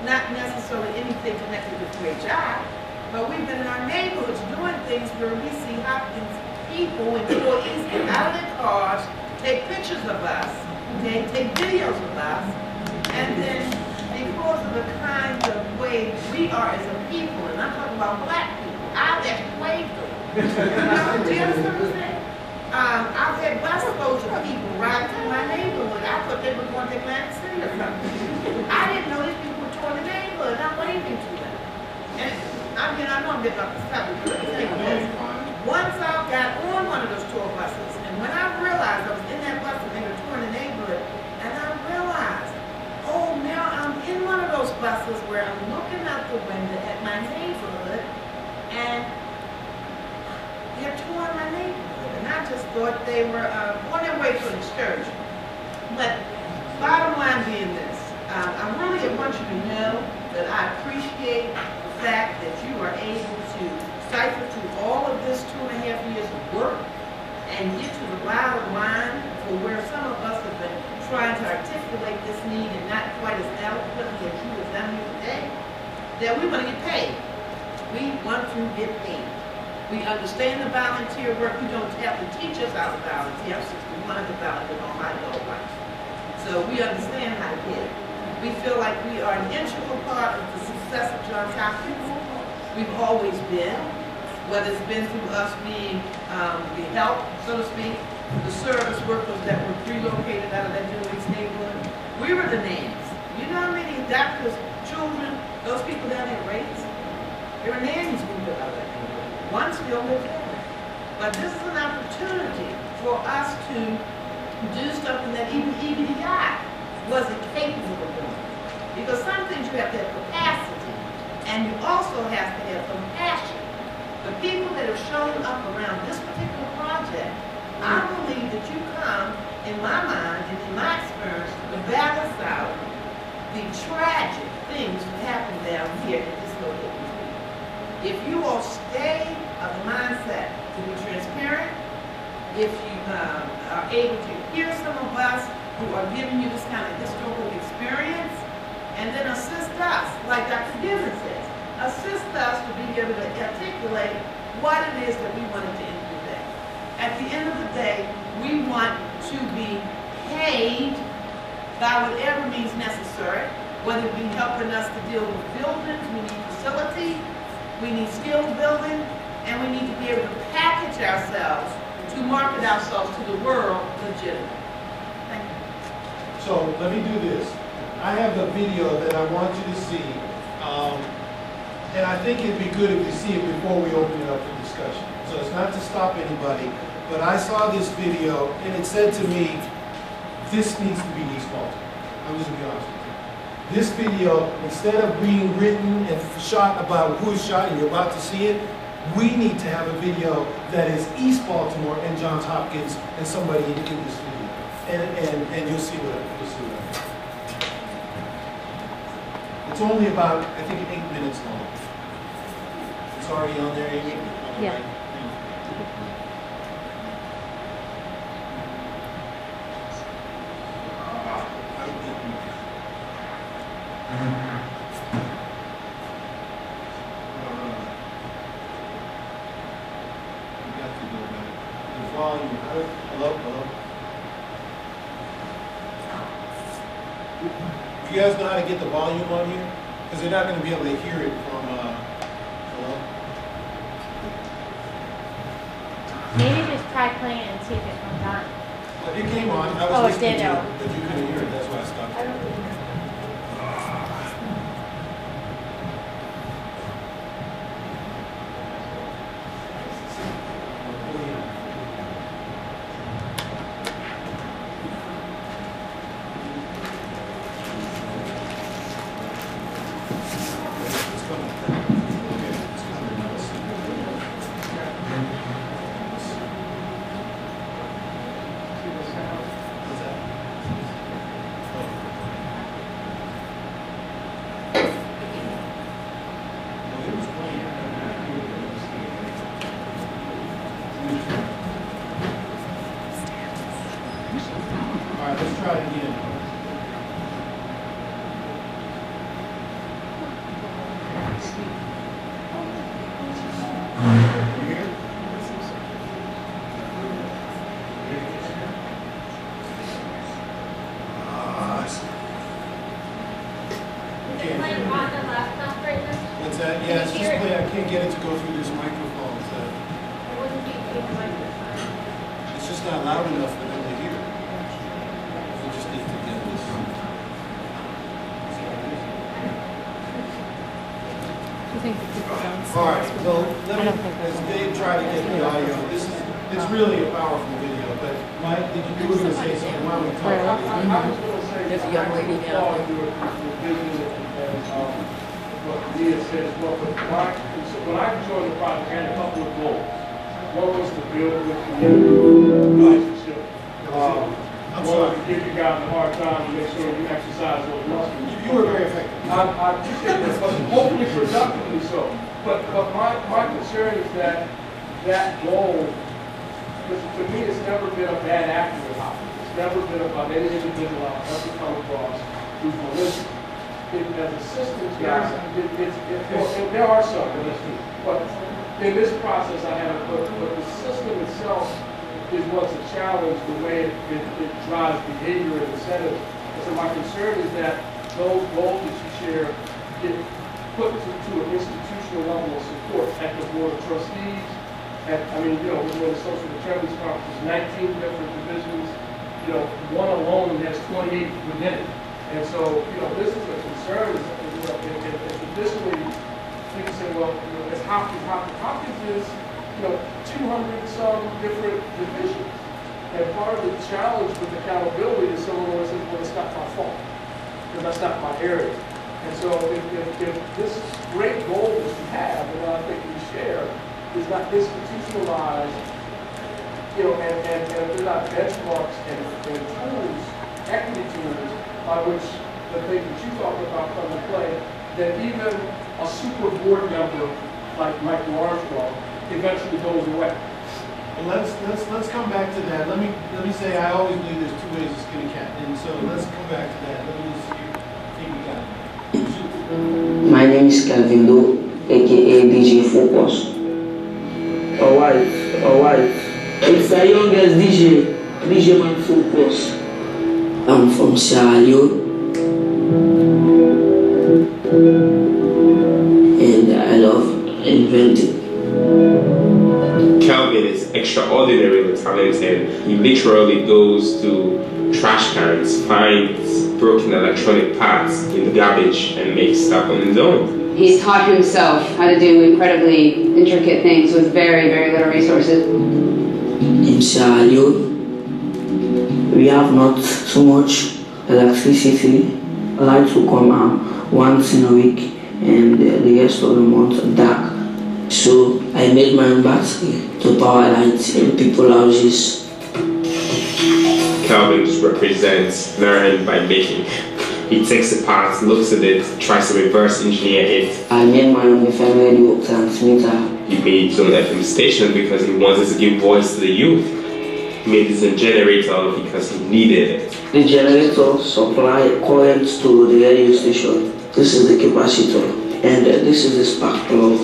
not necessarily anything connected with Great Job, but we've been in our neighborhoods doing things where we see Hopkins people, employees, get out of their cars, take pictures of us, okay, take videos of us, and then because of the kind of way we are as a people, and I'm talking about black people, I've actually waved them. Do you understand what I'm saying? I've had busloads of people riding through my neighborhood. I thought they were going to Atlantic City or something. I didn't know these people were touring the neighborhood, and I'm waving to them. And I know I'm getting off the subject, but the thing is, once I got on one of those tour buses, and when I realized I was in that bus and they were touring the neighborhood, and I realized, oh, now I'm in one of those buses where I'm looking out the window at my neighborhood, and they're touring my neighborhood. And I just thought they were on their way to an excursion. But bottom line being this, I really want you to know that I appreciate the fact that you are able to cipher through all of this 2.5 years of work and get to the bottom line for where some of us have been trying to articulate this need and not quite as eloquently as you have done here today, that we want to get paid. We want to get paid. We understand the volunteer work. You don't have to teach us how to volunteer. I'm 61 as a volunteer on my adult life. So we understand how to get it. We feel like we are an integral part of the success of Johns Hopkins. We've always been, whether it's been through us being the help, so to speak, the service workers that were relocated out of that New Orleans neighborhood. We were the names. You know how many doctors people down there raised. They were nannies we put out there. One still lives there. But this is an opportunity for us to do something that even EBDI wasn't capable of doing. Because some things you have to have capacity, and you also have to have compassion. The people that have shown up around this particular project, I believe that you come, in my mind and in my experience, to balance out the tragic things that happen down here at this location. If you all stay of the mindset to be transparent, if you are able to hear some of us who are giving you this kind of historical experience, and then assist us, like Dr. Gibbons says, assist us to be able to articulate what it is that we wanted to end the day. At the end of the day, we want to be paid by whatever means necessary, whether it be helping us to deal with buildings, we need facility, we need skill building, and we need to be able to package ourselves to market ourselves to the world legitimately. Thank you. So let me do this. I have the video that I want you to see, and I think it'd be good if you see it before we open it up for discussion. So it's not to stop anybody, but I saw this video and it said to me, this needs to be East Baltimore. I'm just gonna be honest with you. This video, instead of being written and shot about who is shot, and you're about to see it, we need to have a video that is East Baltimore and Johns Hopkins and somebody in this video. And you'll see what you'll see what it's only about, I think, 8 minutes long. It's already on there, Amy? Yeah. Do you guys know how to get the volume on here? Because they're not going to be able to hear it from, hello? Maybe just try playing it and see if it comes on. It came on. I was listening to it, but you couldn't hear it. That's why I stopped. There are some, but in this process I haven't, but the system itself is what's a challenge, the way it drives behavior and incentives. And so my concern is that those goals that you share get put to an institutional level of support at the board of trustees. We're doing the social determinants conference, 19 different divisions. One alone has 28 within it. And so, this is a concern is, if traditionally people say, well, it's Hopkins. Hopkins is, 200 some different divisions. And part of the challenge with accountability is someone always says, well, it's not my fault, because that's not my area. And so if this great goal that we have, and I think we share, is not institutionalized, and they're not benchmarks and tools, equity tools, by which the things that you talked about come to play, then even a super board member like Michael Armstrong eventually goes away. Well, let's come back to that. Let me say I always believe there's two ways to skin a cat, and so let's come back to that. Let me just see. I think we got it. My name is Calvin Doe, aka DJ Focus. Alright. It's the youngest DJ Man Focus. I'm from Sierra Leone, and I love inventing. Calvin is extraordinarily talented. He literally goes to trash cans, finds broken electronic parts in the garbage, and makes stuff on his own. He's taught himself how to do incredibly intricate things with very, very little resources. In Sierra Leone, we have not so much electricity. Lights will come once in a week, and the rest of the month dark. So I made my own battery to power lights in people's houses. Calvin just represents learn by making. He takes a part, looks at it, tries to reverse engineer it. I made my own FM radio transmitter. He made his own FM station because he wanted to give voice to the youth. He made his own generator because he needed it. The generator supplies current to the radio station. This is the capacitor, and this is the spark plug.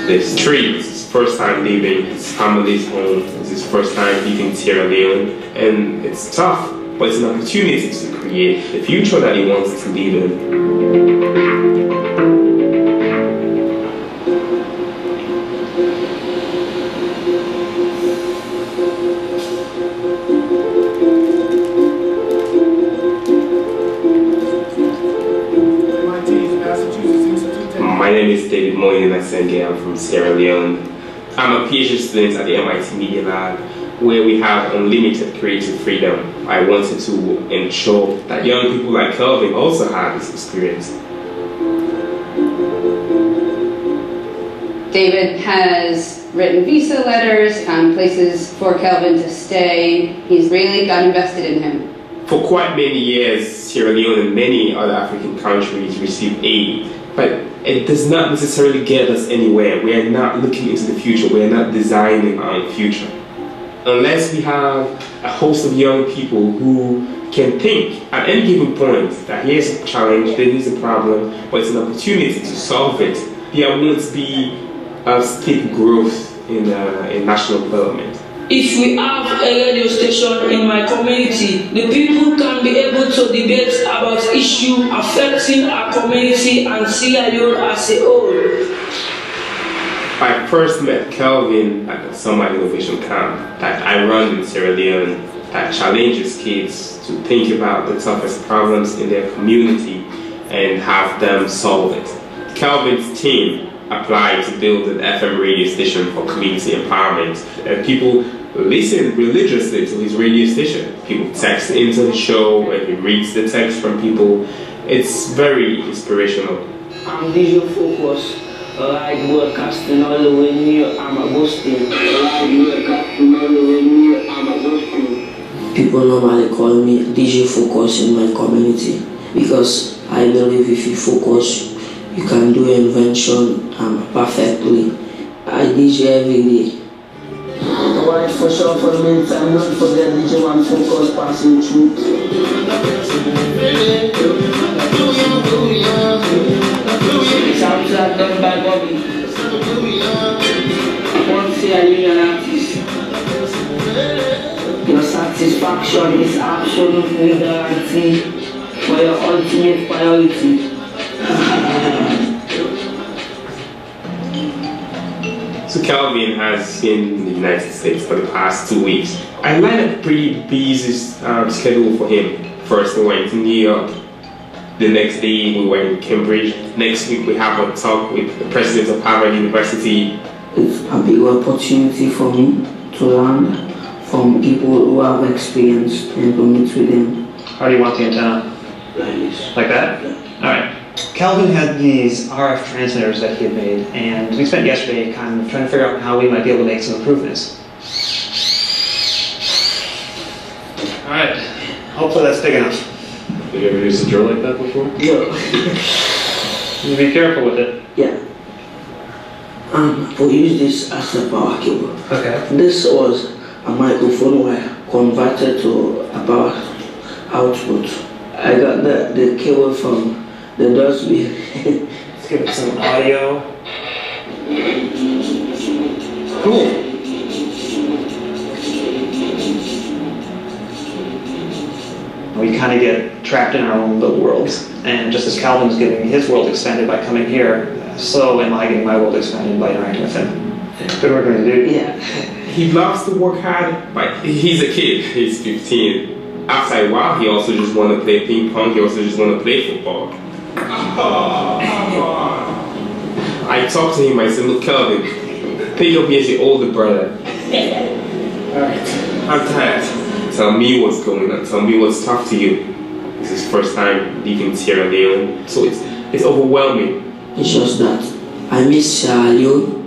The street is his first time leaving his family's home. It's his first time leaving Sierra Leone, and it's tough, but it's an opportunity to create the future that he wants to live in. My name is David Moyne Nasenge. I'm from Sierra Leone. I'm a PhD student at the MIT Media Lab, where we have unlimited creative freedom. I wanted to ensure that young people like Kelvin also have this experience. David has written visa letters, found places for Kelvin to stay. He's really got invested in him. For quite many years, Sierra Leone and many other African countries receive aid, but it does not necessarily get us anywhere. We are not looking into the future. We are not designing our future. Unless we have a host of young people who can think at any given point that here's a challenge, there is a problem, but it's an opportunity to solve it, there won't be a steep growth in national development. If we have a radio station in my community, the people can be able to debate about issues affecting our community and Sierra Leone as a whole. I first met Kelvin at the Summer Innovation Camp that I run in Sierra Leone that challenges kids to think about the toughest problems in their community and have them solve it. Kelvin's team applied to build an FM radio station for community empowerment, and people listen religiously to his radio station. People text into the show and he reads the text from people. It's very inspirational. I'm DJ Focus, live broadcasting all the way near Amagostin. People normally call me DJ Focus in my community because I believe if you focus, you can do invention perfectly. I DJ every day. Alright, for sure, for the meantime, don't forget DJ Man Focus passing through. It's out to that done by Bobby. Once you're an artist, your satisfaction is absolutely guaranteed for your ultimate priority. So Kelvin has been in the United States for the past 2 weeks. I lined up a pretty busy schedule for him. First we went to New York, The next day we were in Cambridge. Next week we have a talk with the president of Harvard University. It's a big opportunity for me to learn from people who have experience and to meet with them. How do you want the antenna? Like this. Like that? All right. Calvin had these RF transmitters that he had made, and we spent yesterday kind of trying to figure out how we might be able to make some improvements. All right. Hopefully that's big enough. Have you ever used a drill like that before? No. You be careful with it. Yeah. We use this as a power cable. Okay. This was a microphone wire converted to a power output. I got the cable from the dustbin. Let's give it some audio. Cool. We kind of get trapped in our own little worlds. And just as Calvin's getting his world expanded by coming here, so am I getting my world expanded by interacting with him. Good work, going to do. Yeah. He loves to work hard, but he's a kid. He's 15. After a while, he also just want to play ping pong. He also just want to play football. I talked to him. I said, "Look, Calvin, think of me as your older brother. Alright, I'm tired. Tell me what's going on. Tell me what's tough to you. This is his first time leaving Sierra Leone, so it's overwhelming. It's just that I miss Sierra Leone.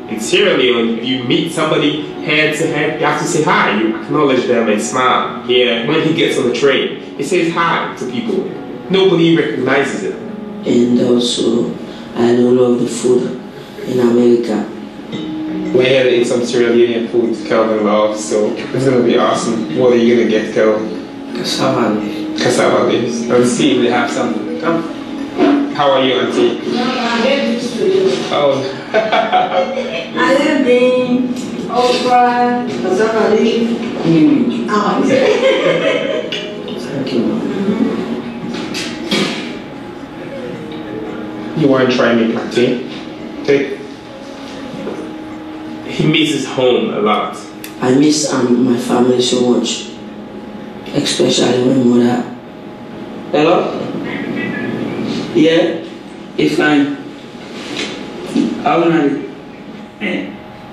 In Sierra Leone, if you meet somebody hand to hand, you have to say hi. You acknowledge them and smile. Here, when he gets on the train, he says hi to people. Nobody recognizes him. And also, I don't love the food in America. We're here to eat some Sierra Leonean food Calvin loves, so it's gonna be awesome. What are you gonna get, Calvin? Cassava leaves. Cassava leaves. Let's see if they have something. Come. How are you, Auntie? Oh. I have been okra, cassava leaf, oh, thank you. You want to try me, Auntie? Okay. He misses home a lot. I miss my family so much, especially my mother. Hello? Yeah, it's fine. How are you?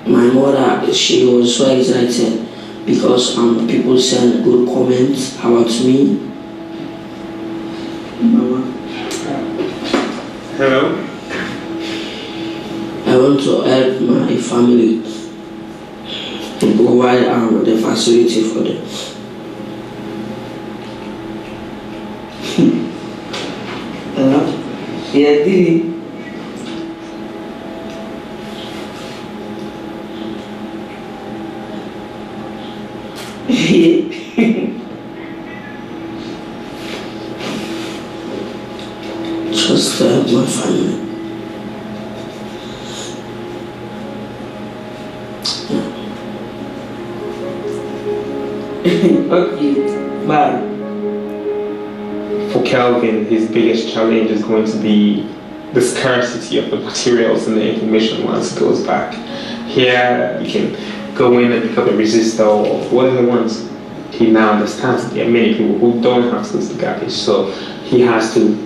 My mother, she was so excited because people sent good comments about me. Mama. Hello? I want to help my family to provide the facility for them. Hello? Yeah, Didi. Just to help my family. Okay, bye. For Calvin, his biggest challenge is going to be the scarcity of the materials and the information once he goes back. Here, you can go in and pick up a resistor or whatever he wants. He now understands that there are many people who don't have skills to garbage, so he has to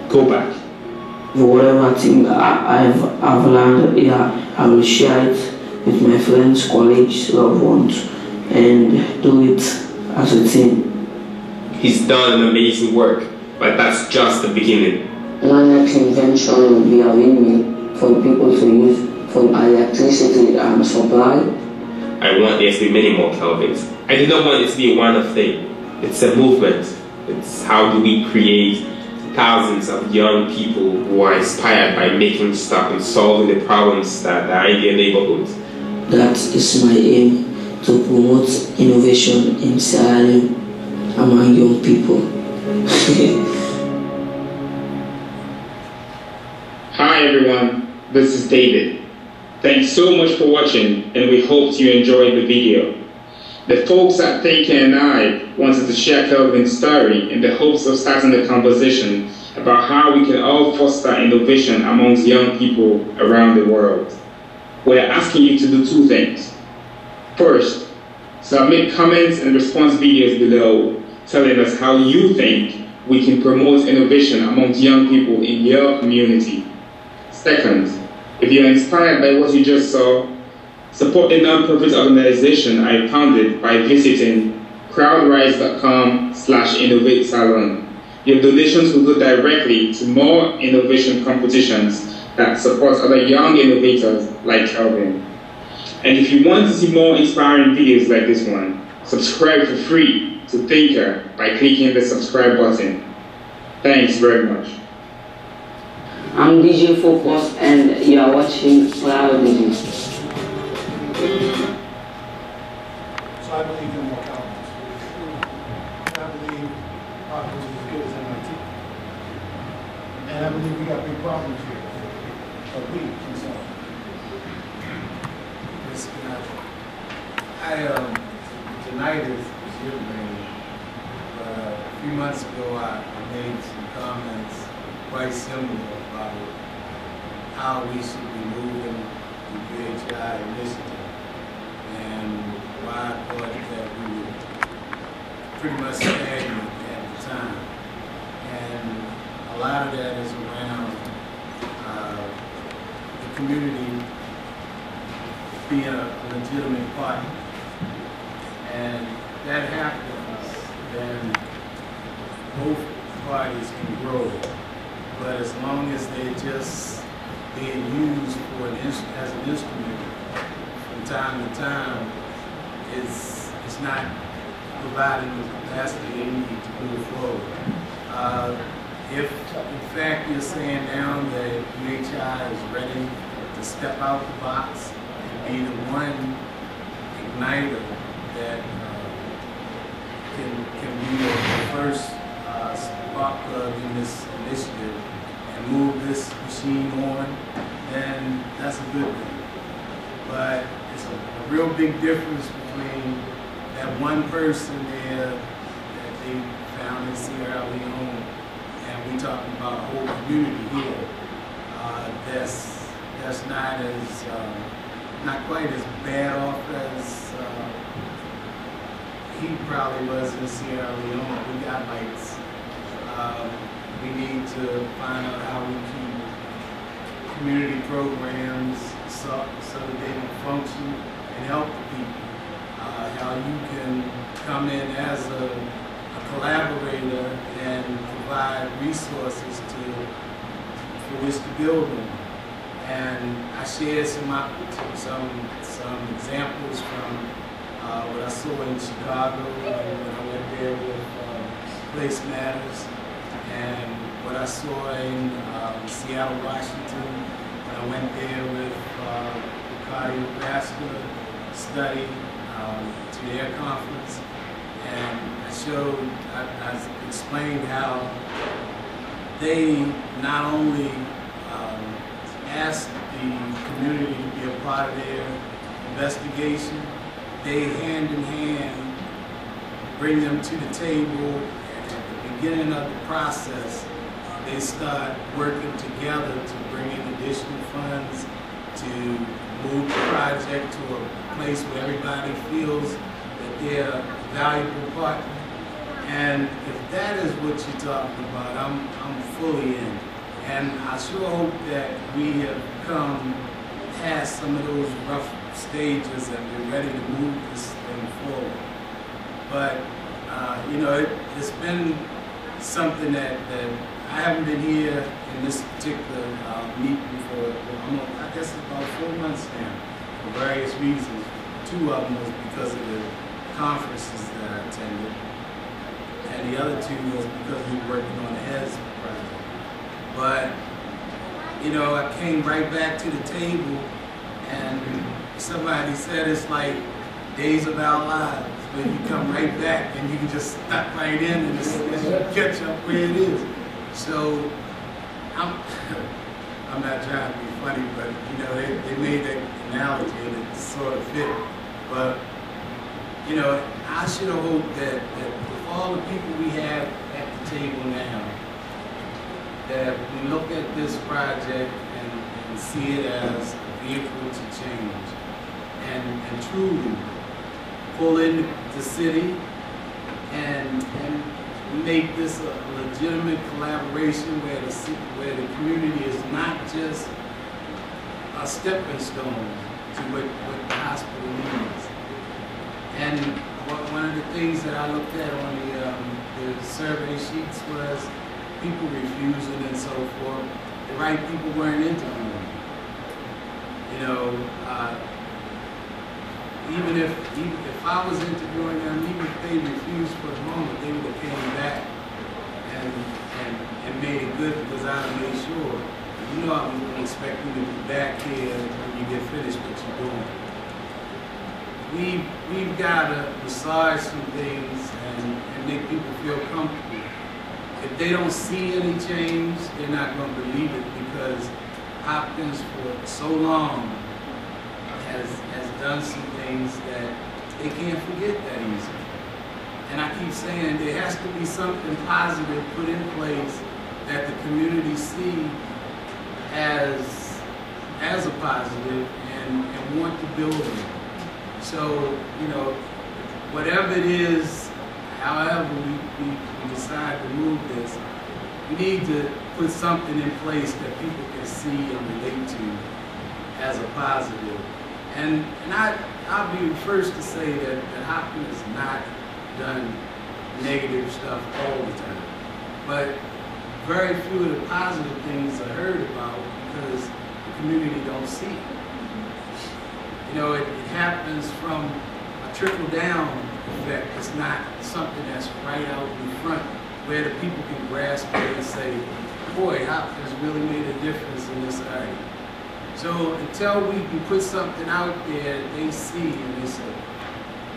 go back. Whatever thing I've learned, yeah, I will share it with my friends, colleagues, loved ones, and do it as a team. He's done an amazing work, but that's just the beginning. My next invention will be a windmill for people to use for electricity supply. I want there to be many more Calvins. I do not want it to be a one-off thing. It's a movement. It's how do we create thousands of young people who are inspired by making stuff and solving the problems that are in their neighborhoods. That is my aim, to promote innovation in Sierra Leone among young people. Hi everyone, this is David. Thanks so much for watching, and we hope you enjoyed the video. The folks at Thinking and I wanted to share Calvin's story in the hopes of starting a conversation about how we can all foster innovation amongst young people around the world. We're asking you to do two things. First, submit comments and response videos below telling us how you think we can promote innovation among young people in your community. Second, if you're inspired by what you just saw, support the nonprofit organization I founded by visiting crowdrise.com/innovate salon. Your donations will go directly to more innovation competitions that support other young innovators like Calvin. And if you want to see more inspiring videos like this one, subscribe for free to Thinker by clicking the subscribe button. Thanks very much. I'm DJ Focus and you are watching Flower DJ. So I believe in more Calvins. And I believe Parker is as good as MIT. And I believe we got big problems here. But we can solve them. Tonight is your thing. But a few months ago, I made some comments quite similar about how we should be moving the PHI initiative and why I thought that we were pretty much stagnant at the time. And a lot of that is around the community being a legitimate partner. And that happens, then both parties can grow. But as long as they're just being used for as an instrument from time to time, it's not providing the capacity they need to move forward. If in fact you're saying now that UHI is ready to step out the box and be the one igniter that can be the first spark plug in this initiative and move this machine on, then that's a good thing. But it's a real big difference between that one person there that they found in Sierra Leone and we talking about a whole community here. That's not as not quite as bad off as he probably was in Sierra Leone. We got lights. We need to find out how we keep community programs so that they can function and help the people. How you can come in as a collaborator and provide resources for which to build on. And I shared some examples from what I saw in Chicago when I went there with Place Matters, and what I saw in Seattle, Washington when I went there with the cardiovascular study to their conference. And I explained how they not only asked the community to be a part of their investigation, they hand in hand bring them to the table, and at the beginning of the process, they start working together to bring in additional funds to move the project to a place where everybody feels that they're a valuable partner. And if that is what you're talking about, I'm fully in. And I sure hope that we have come past some of those rough stages and we're ready to move this thing forward. But, you know, it's been something that I haven't been here in this particular meeting for, I guess it's about 4 months now, for various reasons. 2 of them was because of the conferences that I attended, and the other 2 was because we were working on the HES project. But, you know, I came right back to the table, and somebody said it's like days of our lives, where you come right back and you can just step right in and just catch up where it is. So I'm not trying to be funny, but you know, they made that analogy and it sort of fit. But you know, I should have hoped that with all the people we have at the table now, that we look at this project and see it as a vehicle to change and truly pull in the city and make this a legitimate collaboration where the community is not just a stepping stone to what the hospital needs. And one of the things that I looked at on the survey sheets was people refusing and so forth. The right people weren't interviewing. You know, even if I was interviewing them, even if they refused for the moment, they would have came back and made it good because I made sure. You know, I'm going to expect you to be back here when you get finished what you're doing. We've got to massage some things and make people feel comfortable. If they don't see any change, they're not going to believe it because Hopkins for so long has done some things that they can't forget that easily. And I keep saying there has to be something positive put in place that the community see as a positive and want to build it. So, you know, whatever it is, however we decide to move this, we need to put something in place that people can see and relate to as a positive. And I'll be the first to say that Hopkins has not done negative stuff all the time. But very few of the positive things are heard about because the community don't see it. You know, it happens from a trickle-down effect. It's not something that's right out in front where the people can grasp it and say, boy, Hopkins really made a difference in this area. So until we can put something out there that they see and they say,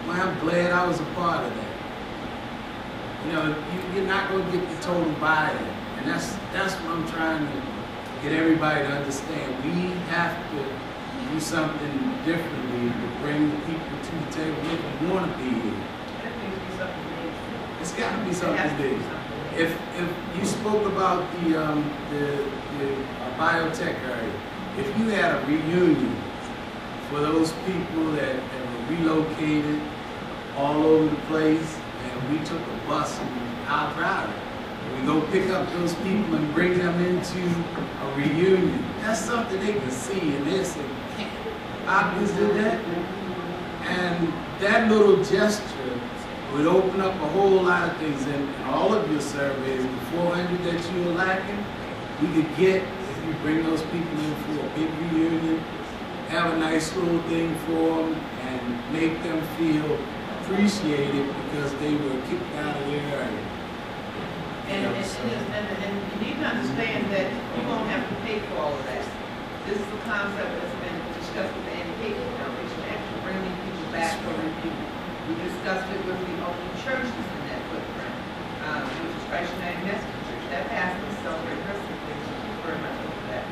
well, I'm glad I was a part of that. You know, you're not going to get the total buy-in. And that's what I'm trying to get everybody to understand. We have to do something differently to bring the people to the table, make them want to be here. It's got to be something big. If you spoke about the biotech area, if you had a reunion for those people that were relocated all over the place, and we took a bus and our driver, we go pick up those people and bring them into a reunion. That's something they can see and they say, Hopkins did that? And that little gesture would open up a whole lot of things. And all of your surveys, the 400 that you were lacking, we could get if you bring those people in for a big reunion, have a nice little thing for them, and make them feel appreciated because they were kicked out of their area. And you need to understand that you won't have to pay for all of that. This is a concept that's been discussed with the Education Foundation, actually bringing people back for review. We discussed it with the only churches in that footprint, which is Christ United Methodist Church. That passed and celebrated Christmas, which is very much over that.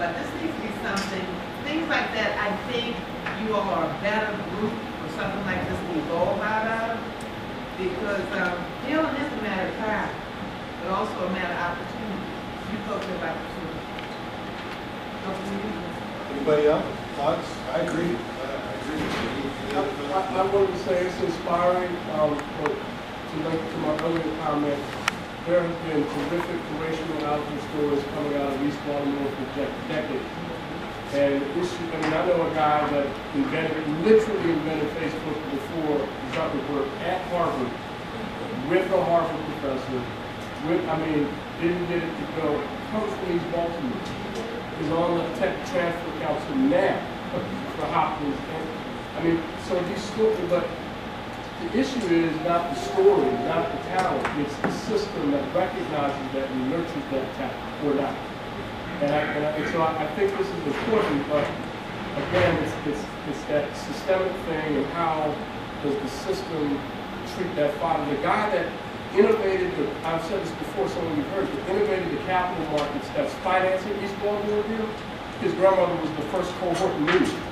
But this needs to be something, things like that, I think you all are a better group for something like this to evolve out of, because healing is a matter of time, but also a matter of opportunity. You folks have opportunity. Anybody else? Thoughts? I agree. I wanted to say it's inspiring. To link to my earlier comment, there have been terrific correctional outreach stories coming out of East Baltimore for decades. And I know a guy that literally invented Facebook before Zuckerberg at Harvard, with a Harvard professor, didn't get it to go, comes from East Baltimore. Is on the tech transfer council now for Hopkins. So these stories, but the issue is not the story, not the talent, it's the system that recognizes that and nurtures that talent or not. And so I think this is important, but again, it's that systemic thing and how does the system treat that father. The guy that innovated I've said this before, some of you heard, but innovated the capital markets that's financing East Baltimore deal. His grandmother was the first cohort in New York.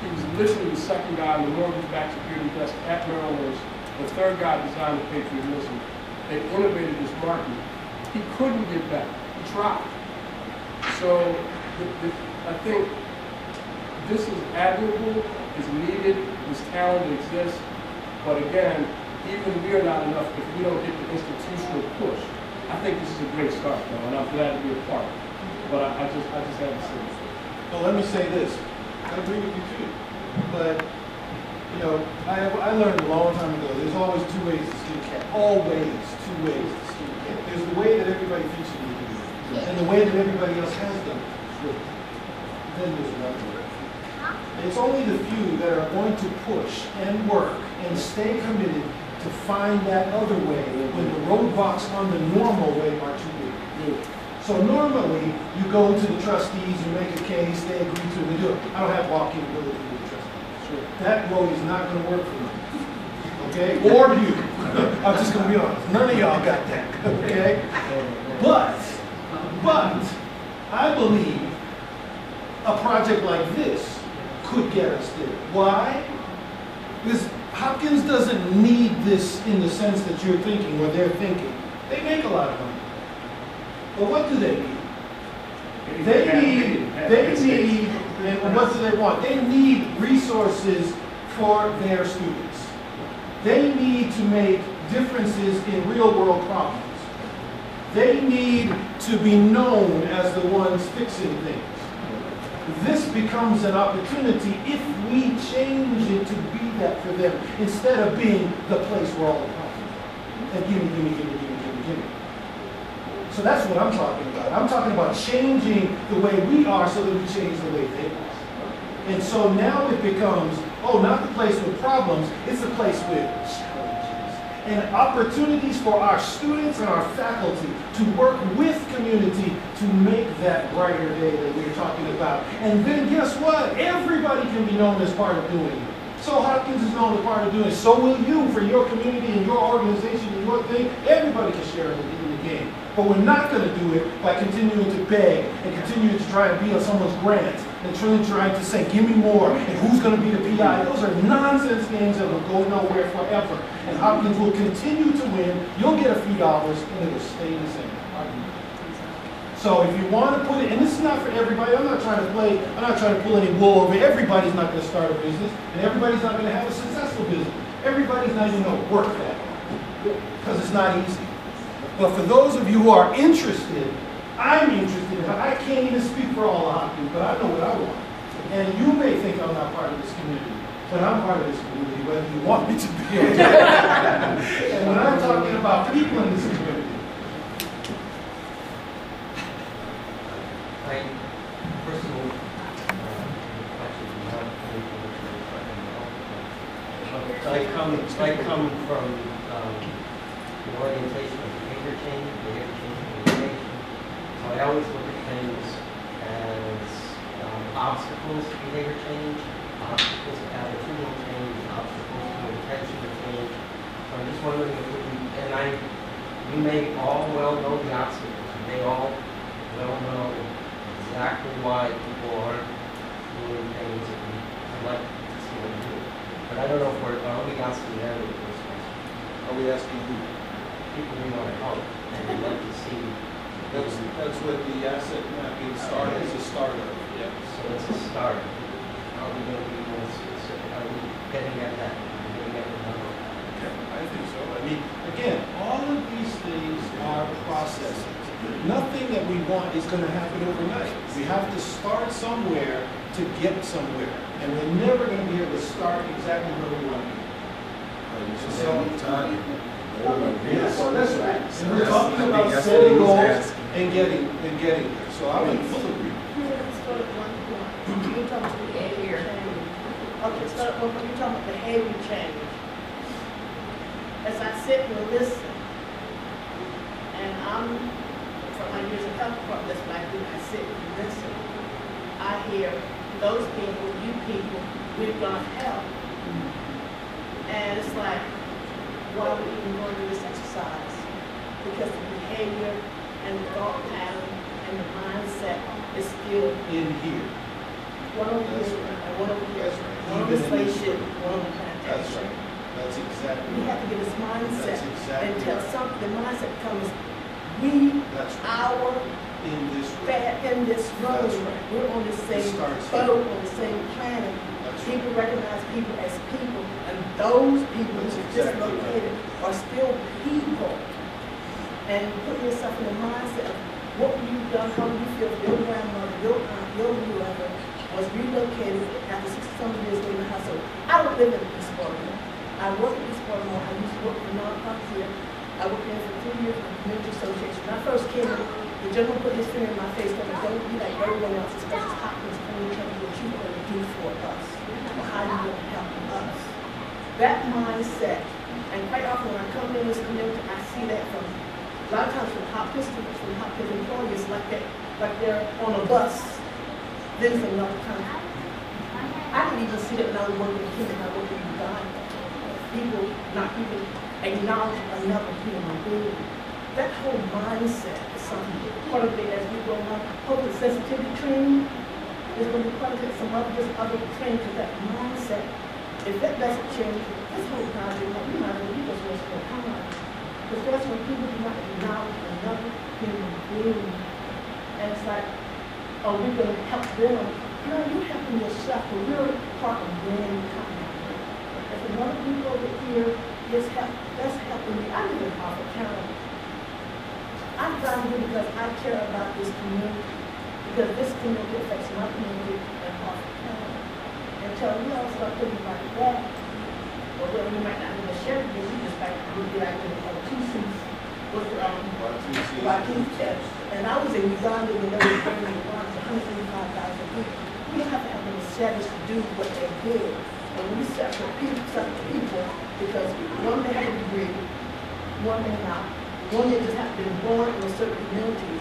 He was literally the second guy on the mortgage-backed security desk at Merrill Lynch. The third guy designed the Patriot Missile. They innovated this market. He couldn't get back. He tried. So I think this is admirable, it's needed, this talent exists, but again, even we're not enough if we don't get the institutional push. I think this is a great start, though, and I'm glad to be a part of it. But I just had to say this. Well, let me say this. I agree with you too. But, you know, I learned a long time ago, there's always two ways to skin a cat. Always two ways to skin a cat. There's the way that everybody thinks you need to do it, and the way that everybody else has done it. Then there's another way. It's only the few that are going to push and work and stay committed to find that other way when the roadblocks on the normal way are too big. So normally, you go to the trustees, you make a case, they agree to it, they do it. I don't have walking ability with the trustees. Sure. That road is not going to work for me. Okay? Or you. I'm just going to be honest. None of y'all got that. Okay? But, I believe a project like this could get us there. Why? Because Hopkins doesn't need this in the sense that you're thinking or they're thinking. They make a lot of money. But what do they need? They need, and what do they want? They need resources for their students. They need to make differences in real world problems. They need to be known as the ones fixing things. This becomes an opportunity if we change it to be that for them, instead of being the place where all the problems are. And gimme. So that's what I'm talking about. I'm talking about changing the way we are so that we change the way they are. And so now it becomes, oh, not the place with problems, it's the place with challenges and opportunities for our students and our faculty to work with community to make that brighter day that we're talking about. And then guess what? Everybody can be known as part of doing it. So Hopkins is known as part of doing it. So will you for your community and your organization and your thing. Everybody can share in the game. But we're not going to do it by continuing to beg and continuing to try and be on someone's grant and trying to say, give me more, and who's going to be the PI. Those are nonsense games that will go nowhere forever. And Hopkins will continue to win. You'll get a few dollars, and it'll stay the same. So if you want to put it, and this is not for everybody, I'm not trying to pull any wool over. Everybody's not going to start a business, and everybody's not going to have a successful business. Everybody's not even going to work that hard, because it's not easy. But for those of you who are interested, I'm interested. I can't even speak for all the Hopkins, but I know what I want. And you may think I'm not part of this community, but I'm part of this community, whether you want me to be or not. And when I'm talking about people in this community, First of all, I come from the orientation of behavior change communication. So I always look at things as obstacles to behavior change, obstacles to attitudinal change, obstacles to intentional change. So I'm just wondering if we may all well know the obstacles. We may all well know exactly why people aren't doing things that we'd like to see them do. But I don't know if are we asking them the first question? Are we asking who? People we want to help and we'd like to see. That's what the asset mapping start is a starter. Yeah. So it's a start. Are we going to be more specific? Are we getting at that? Are we getting at the number? Yeah, I think so. I mean, again, all of these things are processes. Nothing that we want is going to happen overnight. We have to start somewhere to get somewhere. And we're never going to be able to start exactly where we want to be. So that's right. And we're talking about setting goals and getting there. So I'm in full agreement. Let's go to one point. You're talking about behavior change. Okay, so when you're talking about behavior change, as I sit and listen, and I'm from my years of health department, that's what I do. I sit and listen. I hear those people, you people, we're gonna help. And it's like, why are we even going to do this exercise? Because the behavior and the thought pattern and the mindset is still in here. One over here, and one over here, one on the spaceship, one on the plantation. That's right. That's exactly. We have to get this mindset until the mindset comes. In this room, we're on the same boat, on the same planet. People recognize people as people, and those people who are dislocated are still people. And put yourself in the mindset of what you've done, how you feel, your grandmother, your aunt, your whoever was relocated after 60-some years leaving the household. I don't live in East Baltimore. I work in East Baltimore. I used to work for nonprofit here. I worked there for 2 years in the community association. When I first came in, the gentleman put his finger in my face and said, don't be like everyone else, especially Hopkins, coming to what you are going to do for us, or how you going to help us. That mindset, and quite often when I come in this community, I see that from a lot of times from Hopkins students, from Hopkins employees, like they're on a bus, then from another country. I didn't even see that when I was working in Kenya, I worked in Uganda. People acknowledge another human being. That whole mindset is something, part of it as we go on, hopefully sensitivity training is going to be part of it, some other training to that mindset. If that doesn't change, this whole project, we might as well be just wasting our time. Because that's when people do not acknowledge another human being. And it's like, are we going to help them? No, you're helping yourself, but we're part of mankind. If another people over here is that's helping me. I live in Harford County. I'm down here because I care about this community, because this community affects my community in Harford County. Until we all start thinking like that, or then we might not be a sheriff, we just would be like in the 2 seats with and I was in Uganda when they were bringing the ones 135,000 people. We don't have to have them established to do what they did. And we separate people because one may have a degree, one may not. One may just have been born in a certain community,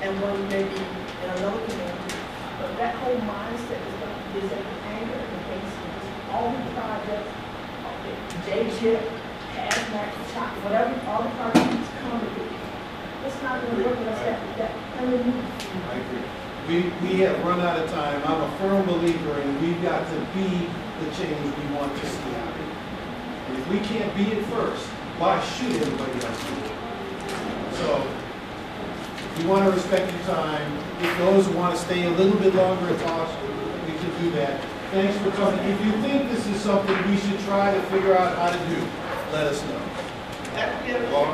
and one may be in another community. But that whole mindset is that anger and hate, all the projects, J-chip, hazmat, chop, whatever, all the projects come with it. It's not going to work unless that underneath. I agree. We have run out of time. I'm a firm believer, and we've got to be the change we want to see happen. And if we can't be it first, why should everybody else do it? So, if you want to respect your time, if those who want to stay a little bit longer and talk, we can do that. Thanks for coming. If you think this is something we should try to figure out how to do, let us know. Well,